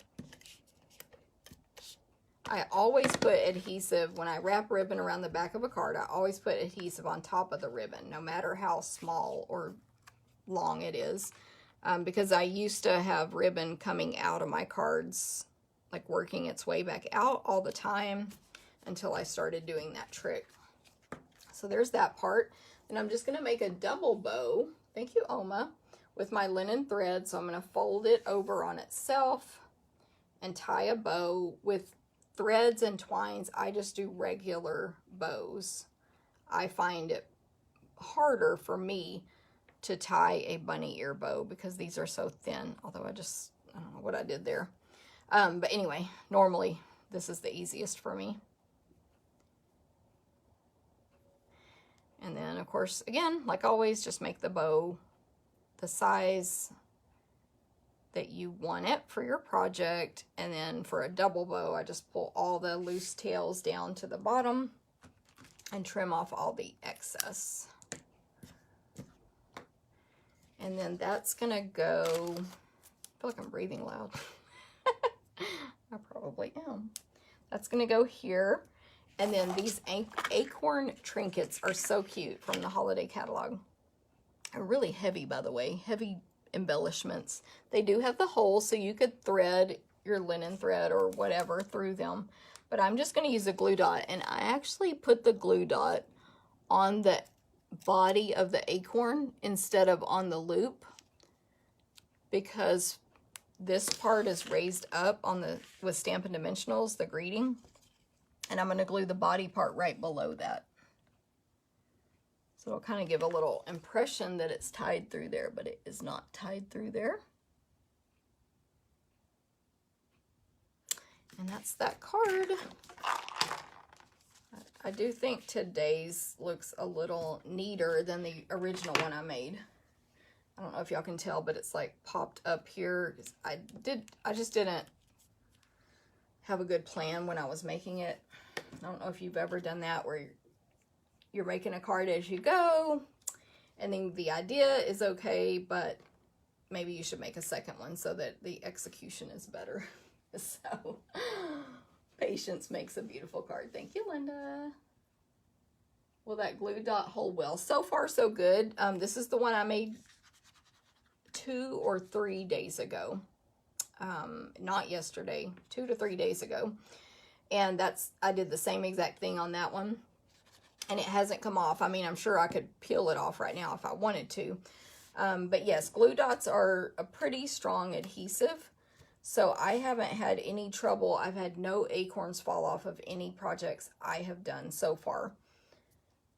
I always put adhesive, when I wrap ribbon around the back of a card, I always put adhesive on top of the ribbon, no matter how small or long it is. Because I used to have ribbon coming out of my cards, like working its way back out all the time until I started doing that trick. So there's that part. And I'm just going to make a double bow. Thank you, Oma. With my linen thread. So I'm going to fold it over on itself and tie a bow. With threads and twines, I just do regular bows. I find it harder for me to tie a bunny ear bow because these are so thin. Although I don't know what I did there. But anyway, normally this is the easiest for me. And then, of course, again, like always, just make the bow the size that you want it for your project. And then for a double bow, I just pull all the loose tails down to the bottom and trim off all the excess. And then that's going to go, I feel like I'm breathing loud. I probably am. That's going to go here. And then these acorn trinkets are so cute from the holiday catalog. They're really heavy, by the way. Heavy embellishments. They do have the hole, so you could thread your linen thread or whatever through them. But I'm just going to use a glue dot. And I actually put the glue dot on the body of the acorn instead of on the loop. Because this part is raised up on with Stampin' Dimensionals, the greeting. And I'm going to glue the body part right below that. So it'll kind of give a little impression that it's tied through there, but it is not tied through there. And that's that card. I do think today's looks a little neater than the original one I made. I don't know if y'all can tell, but it's like popped up here. I just didn't have a good plan when I was making it. I don't know if you've ever done that where you're making a card as you go and then the idea is okay, but maybe you should make a second one so that the execution is better. So patience makes a beautiful card. Thank you, Linda. Will that glue dot hold well? So far, so good. This is the one I made 2 or 3 days ago. Not yesterday, 2 to 3 days ago. And I did the same exact thing on that one. And it hasn't come off. I mean, I'm sure I could peel it off right now if I wanted to. But yes, glue dots are a pretty strong adhesive. So I haven't had any trouble. I've had no acorns fall off of any projects I have done so far.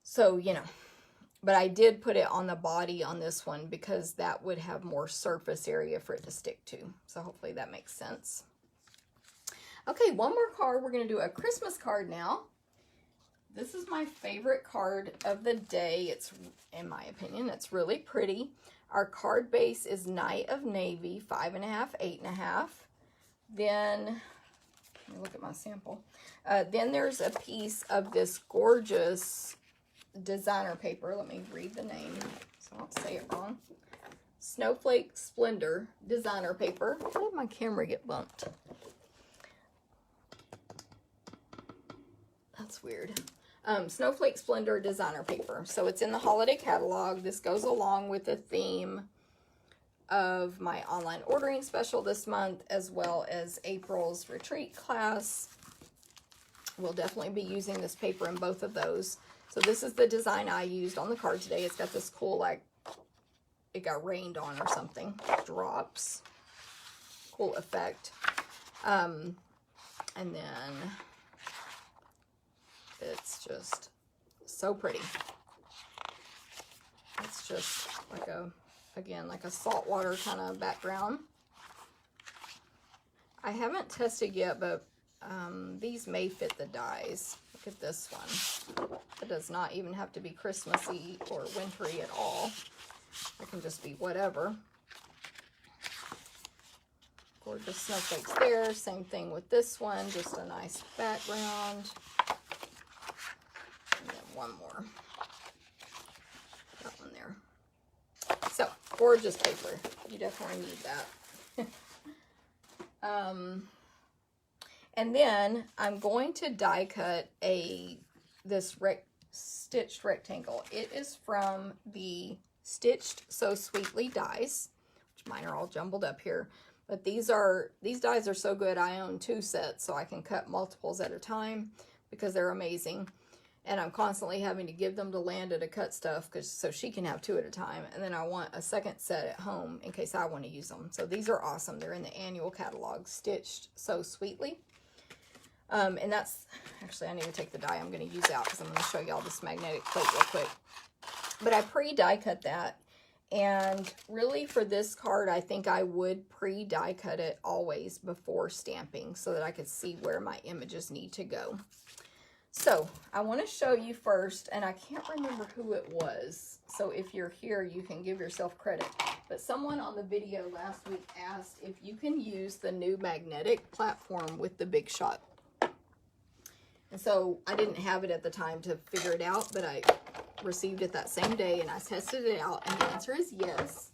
So, you know. But I did put it on the body on this one because that would have more surface area for it to stick to. So hopefully that makes sense. Okay, one more card. We're going to do a Christmas card now. This is my favorite card of the day. It's, in my opinion, it's really pretty. Our card base is Knight of Navy, 5.5, 8.5. Then, let me look at my sample. Then there's a piece of this gorgeous designer paper. Let me read the name so I don't say it wrong. Snowflake Splendor designer paper. How did my camera get bumped? That's weird. Snowflake Splendor designer paper. So it's in the holiday catalog. This goes along with the theme of my online ordering special this month, as well as April's retreat class. We'll definitely be using this paper in both of those. So this is the design I used on the card today. It's got this cool, like, it got rained on or something. Drops. Cool effect. And then it's just so pretty. It's just like again, like a saltwater kind of background. I haven't tested yet, but these may fit the dies. Look at this one. It does not even have to be Christmassy or wintry at all. It can just be whatever. Gorgeous snowflakes there. Same thing with this one. Just a nice background. And then one more. That one there. So, gorgeous paper. You definitely need that. And then I'm going to die cut this stitched rectangle. It is from the Stitched So Sweetly dies, which mine are all jumbled up here. But these dies are so good. I own 2 sets, so I can cut multiples at a time because they're amazing. And I'm constantly having to give them to Landa to cut stuff so she can have 2 at a time. And then I want a second set at home in case I want to use them. So these are awesome. They're in the annual catalog, Stitched So Sweetly. And that's, actually I need to take the die I'm going to use out because I'm going to show you all this magnetic plate real quick. But I pre-die cut that. And really for this card, I think I would pre-die cut it always before stamping so that I could see where my images need to go. So I want to show you first, and I can't remember who it was. So if you're here, you can give yourself credit. But someone on the video last week asked if you can use the new magnetic platform with the Big Shot. And so I didn't have it at the time to figure it out, but I received it that same day and I tested it out, and the answer is yes,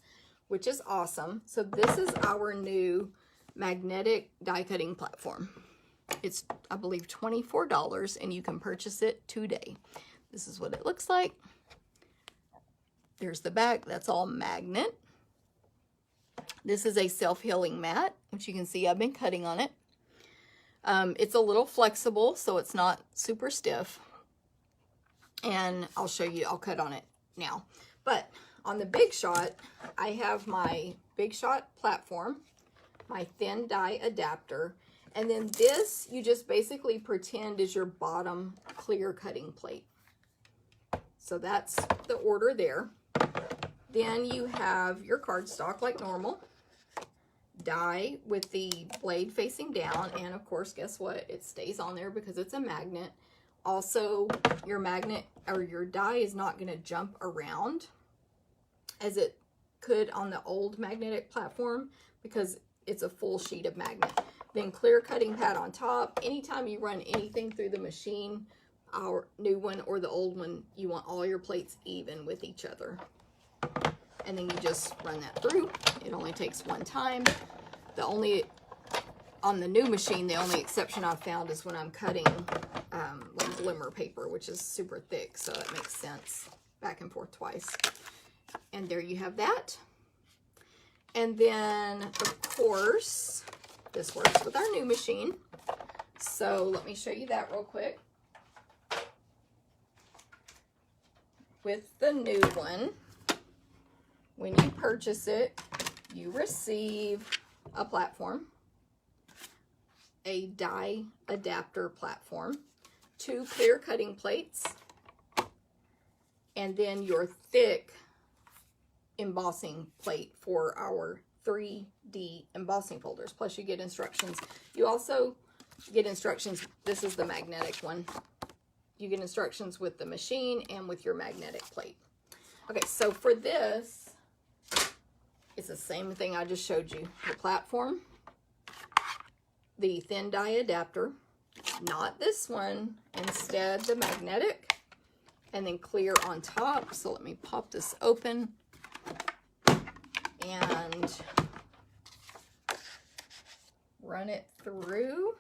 which is awesome. So this is our new magnetic die cutting platform. It's, I believe, $24, and you can purchase it today. This is what it looks like. There's the back. That's all magnet. This is a self-healing mat, which you can see I've been cutting on it. It's a little flexible, so it's not super stiff. And I'll show you, I'll cut on it now. But on the Big Shot, I have my Big Shot platform, my thin die adapter, and then this you just basically pretend is your bottom clear cutting plate. So that's the order there. Then you have your cardstock like normal, die with the blade facing down, and of course, guess what? It stays on there because it's a magnet. Also, your magnet or your die is not going to jump around as it could on the old magnetic platform because it's a full sheet of magnet. Then clear cutting pad on top. Anytime you run anything through the machine, our new one or the old one, you want all your plates even with each other. And then you just run that through. It only takes one time. On the new machine, the only exception I've found is when I'm cutting like glimmer paper, which is super thick, so it makes sense. Back and forth twice. And there you have that. And then, of course, this works with our new machine. So let me show you that real quick. With the new one, when you purchase it, you receive a platform, a die adapter platform, 2 clear cutting plates, and then your thick embossing plate for our 3D embossing folders. Plus you get instructions. You also get instructions. This is the magnetic one. You get instructions with the machine and with your magnetic plate. Okay, so for this, it's the same thing I just showed you. The platform, the thin die adapter, not this one, instead the magnetic, and then clear on top. So let me pop this open and run it through.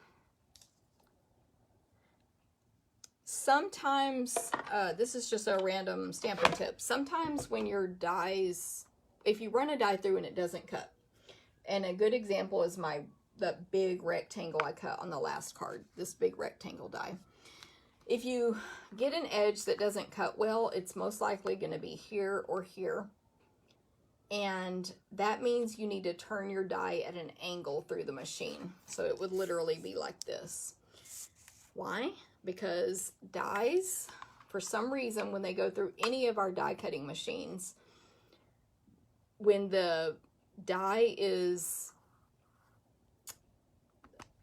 Sometimes, this is just a random Stampin' tip. Sometimes when your dies, if you run a die through and it doesn't cut, and a good example is the big rectangle I cut on the last card, this big rectangle die. If you get an edge that doesn't cut well, it's most likely going to be here or here. And that means you need to turn your die at an angle through the machine. So it would literally be like this. Why? Because dies, for some reason, when they go through any of our die cutting machines, when the die is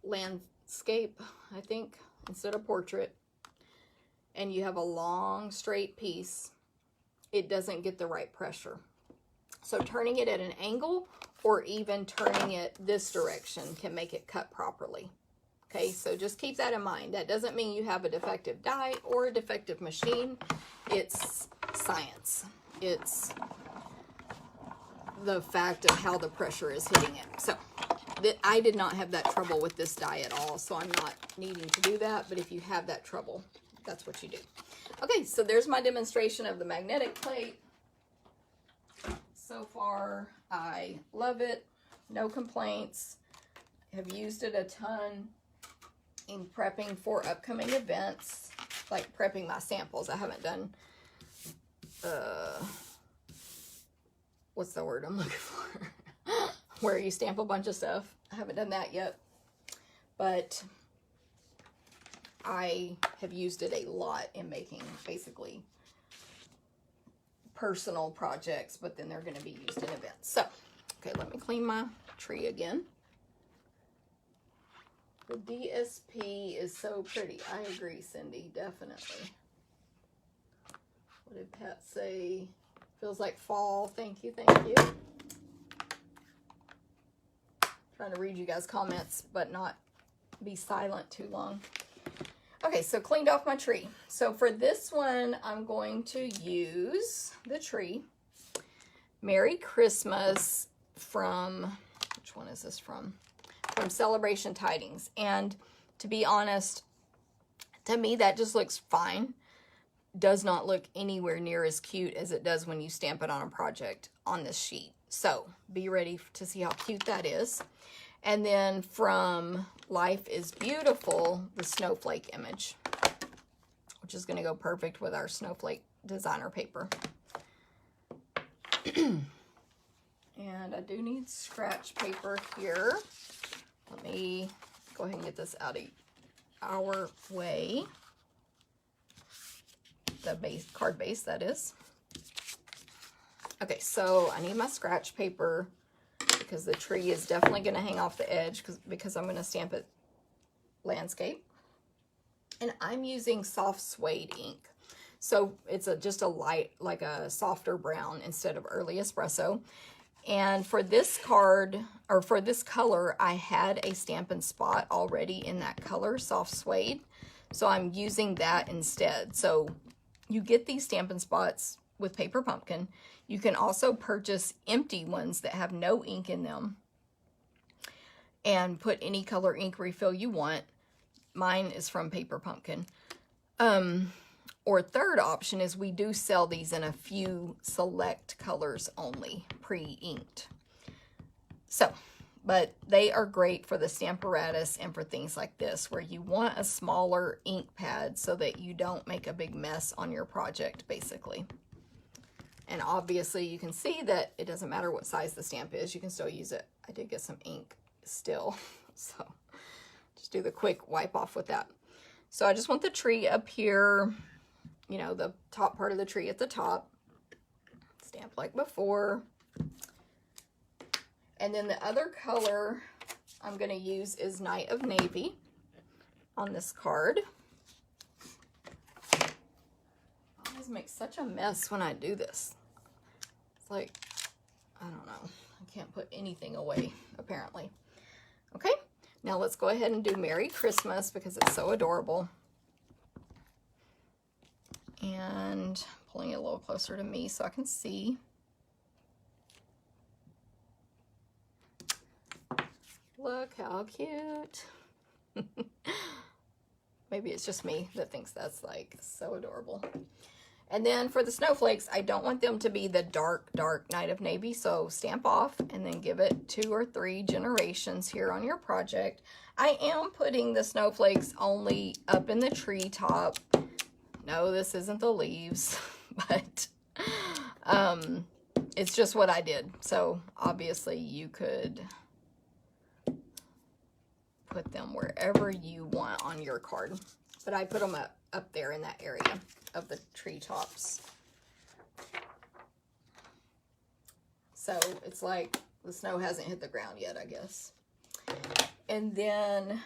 landscape, I think, instead of portrait, and you have a long straight piece, it doesn't get the right pressure. So turning it at an angle or even turning it this direction can make it cut properly. Okay, so just keep that in mind. That doesn't mean you have a defective die or a defective machine. It's science. It's the fact of how the pressure is hitting it. So I did not have that trouble with this die at all, so I'm not needing to do that. But if you have that trouble, that's what you do. Okay, so there's my demonstration of the magnetic plate. So far, I love it. No complaints. Have used it a ton in prepping for upcoming events, like prepping my samples. I haven't done, what's the word I'm looking for? Where you stamp a bunch of stuff. I haven't done that yet, but I have used it a lot in making basically personal projects, but then they're going to be used in events. So, okay, let me clean my tree again. The DSP is so pretty. I agree, Cindy, definitely. What did Pat say? Feels like fall. Thank you, thank you. Trying to read you guys' comments, but not be silent too long. Okay, so cleaned off my tree. So for this one, I'm going to use the tree. Merry Christmas from, which one is this from? From Celebration Tidings. And to be honest, to me, that just looks fine. Does not look anywhere near as cute as it does when you stamp it on a project on this sheet. So be ready to see how cute that is. And then from Life is Beautiful, the snowflake image, which is going to go perfect with our snowflake designer paper. And I do need scratch paper here. Let me go ahead and get this out of our way. The base, card base, that is. Okay, so I need my scratch paper because the tree is definitely going to hang off the edge because I'm going to stamp it landscape. And I'm using soft suede ink. So it's just a light, like a softer brown instead of early espresso. And for this card, or for this color, I had a Stampin' spot already in that color, soft suede. So I'm using that instead. So you get these Stampin' spots with Paper Pumpkin. You can also purchase empty ones that have no ink in them and put any color ink refill you want. Mine is from Paper Pumpkin. Or third option is we do sell these in a few select colors only, pre-inked. So, but they are great for the Stamparatus and for things like this, where you want a smaller ink pad so that you don't make a big mess on your project, basically. And obviously you can see that it doesn't matter what size the stamp is, you can still use it. I did get some ink still, so just do the quick wipe off with that. So I just want the tree up here, you know, the top part of the tree at the top, stamp like before. And then the other color I'm going to use is Night of Navy on this card. I always make such a mess when I do this. It's like, I don't know, I can't put anything away, apparently. Okay, now let's go ahead and do Merry Christmas because it's so adorable. And pulling it a little closer to me so I can see. Look how cute. Maybe it's just me that thinks that's like so adorable. And then for the snowflakes, I don't want them to be the dark, dark Night of Navy. So stamp off and then give it 2 or 3 generations here on your project. I am putting the snowflakes only up in the treetop. No, this isn't the leaves, but it's just what I did. So obviously you could put them wherever you want on your card. But I put them up there in that area of the treetops. So it's like the snow hasn't hit the ground yet, I guess. And then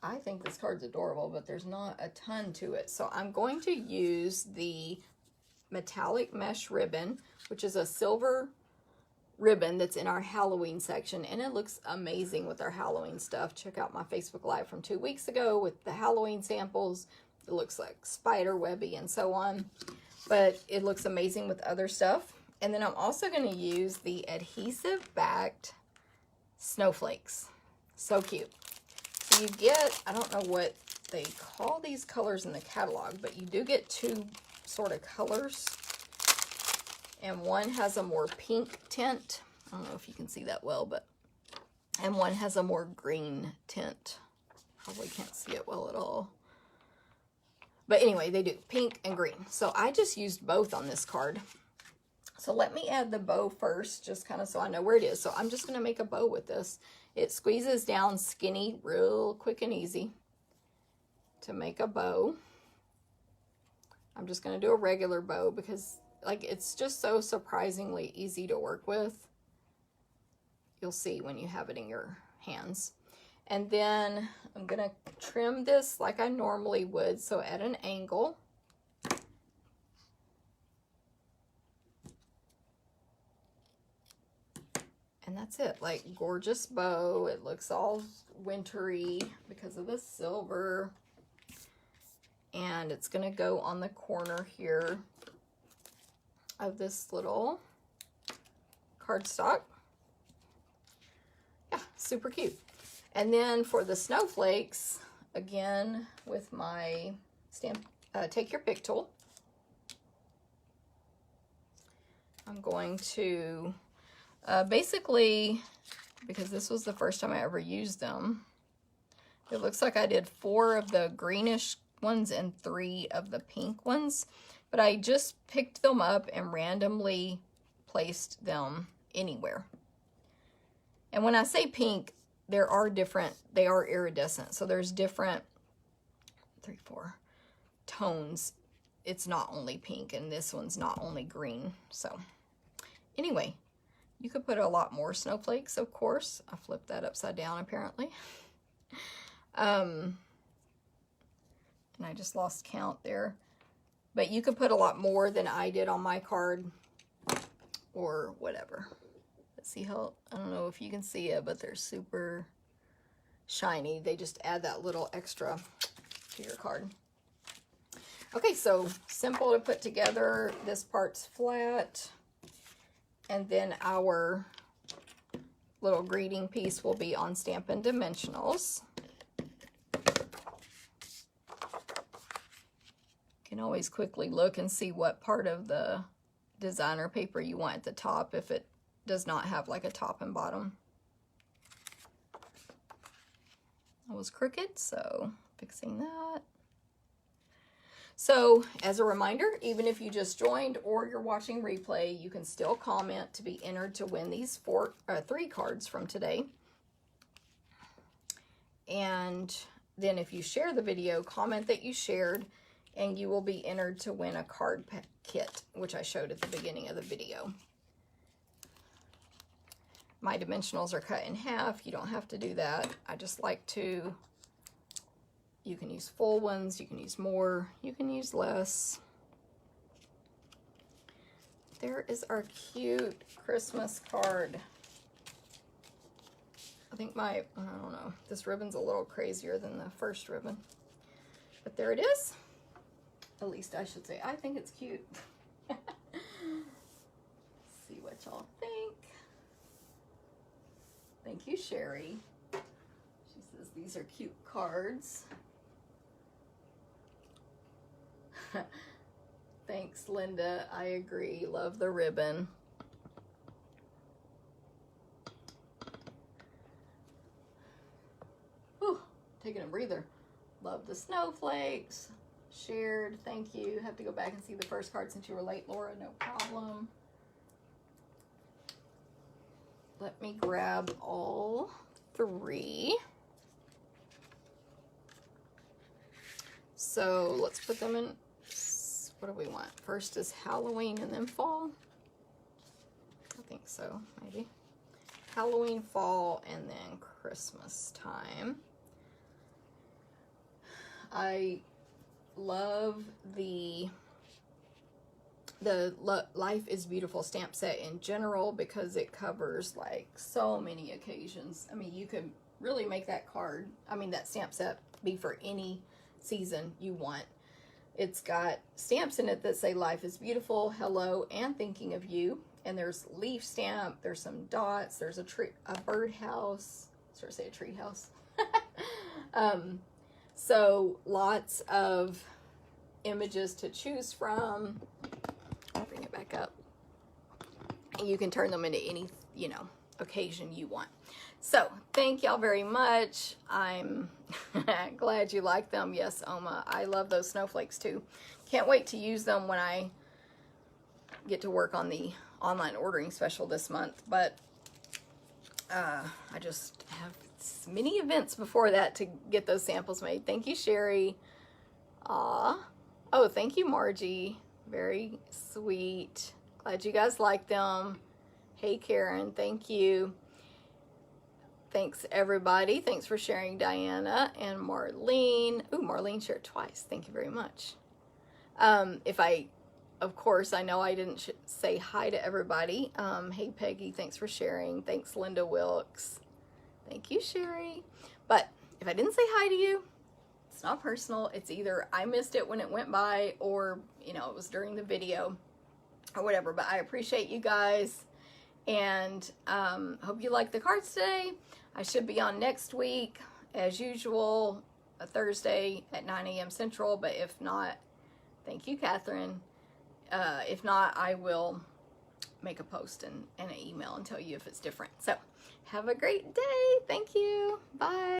I think this card's adorable, but there's not a ton to it. So I'm going to use the metallic mesh ribbon, which is a silver ribbon that's in our Halloween section, and it looks amazing with our Halloween stuff. Check out my Facebook Live from 2 weeks ago with the Halloween samples. It looks like spider webby and so on, but it looks amazing with other stuff. And then I'm also going to use the adhesive backed snowflakes. So cute. So you get, I don't know what they call these colors in the catalog, but you do get two sort of colors. And one has a more pink tint. I don't know if you can see that well, but, and one has a more green tint. Probably can't see it well at all. But anyway, they do pink and green. So I just used both on this card. So let me add the bow first, just kind of so I know where it is. So I'm just going to make a bow with this. It squeezes down skinny, real quick and easy to make a bow. I'm just going to do a regular bow because like it's just so surprisingly easy to work with. You'll see when you have it in your hands. And then I'm going to trim this like I normally would, so at an angle. And that's it, like gorgeous bow. It looks all wintry because of the silver. And it's gonna go on the corner here of this little cardstock. Yeah, super cute. And then for the snowflakes, again, with my stamp, take your pick tool. I'm going to basically, because this was the first time I ever used them, it looks like I did 4 of the greenish ones and 3 of the pink ones, but I just picked them up and randomly placed them anywhere. And when I say pink, there are different, they are iridescent, so there's different 3, 4 tones. It's not only pink, and this one's not only green. So anyway, you could put a lot more snowflakes, of course. I flipped that upside down, apparently. And I just lost count there. But you could put a lot more than I did on my card, or whatever. Let's see how, I don't know if you can see it, but they're super shiny. They just add that little extra to your card. Okay, so simple to put together. This part's flat. And then our little greeting piece will be on Stampin' Dimensionals. You can always quickly look and see what part of the designer paper you want at the top if it does not have like a top and bottom. That was crooked, so fixing that. So, as a reminder, even if you just joined or you're watching replay, you can still comment to be entered to win these 3 cards from today. And then if you share the video, comment that you shared, and you will be entered to win a card kit, which I showed at the beginning of the video. My dimensionals are cut in half. You don't have to do that. I just like to... You can use full ones, you can use more, you can use less. There is our cute Christmas card. I think I don't know, this ribbon's a little crazier than the first ribbon. But there it is. At least I should say, I think it's cute. See what y'all think. Thank you, Sherry. She says these are cute cards. Thanks, Linda. I agree. Love the ribbon. Whew, taking a breather. Love the snowflakes. Shared. Thank you. Have to go back and see the first card since you were late, Laura. No problem. Let me grab all 3. So let's put them in. What do we want? First is Halloween and then fall. I think so, maybe. Halloween, fall, and then Christmas time. I love the Life is Beautiful stamp set in general because it covers like so many occasions. I mean, you could really make that card, that stamp set be for any season you want. It's got stamps in it that say life is beautiful, hello, and thinking of you. And there's leaf stamp, there's some dots, there's a birdhouse. Sort of say a tree house. So lots of images to choose from. I'll bring it back up. And you can turn them into any, you know, occasion you want. So thank y'all very much. I'm glad you like them. Yes, Oma, I love those snowflakes too. Can't wait to use them when I get to work on the online ordering special this month. But I just have many events before that to get those samples made. Thank you, Sherry. Oh, thank you, Margie. Very sweet. Glad you guys like them. Hey, Karen, thank you. Thanks, everybody. Thanks for sharing, Diana and Marlene. Ooh, Marlene shared twice. Thank you very much. Of course, I know I didn't say hi to everybody. Hey, Peggy, thanks for sharing. Thanks, Linda Wilkes. Thank you, Sherry. But if I didn't say hi to you, it's not personal. It's either I missed it when it went by, or, you know, it was during the video or whatever. But I appreciate you guys, and hope you like the cards today. I should be on next week as usual, a Thursday at 9 a.m. Central. But if not, thank you, Catherine. If not, I will make a post and an email and tell you if it's different. So have a great day. Thank you. Bye.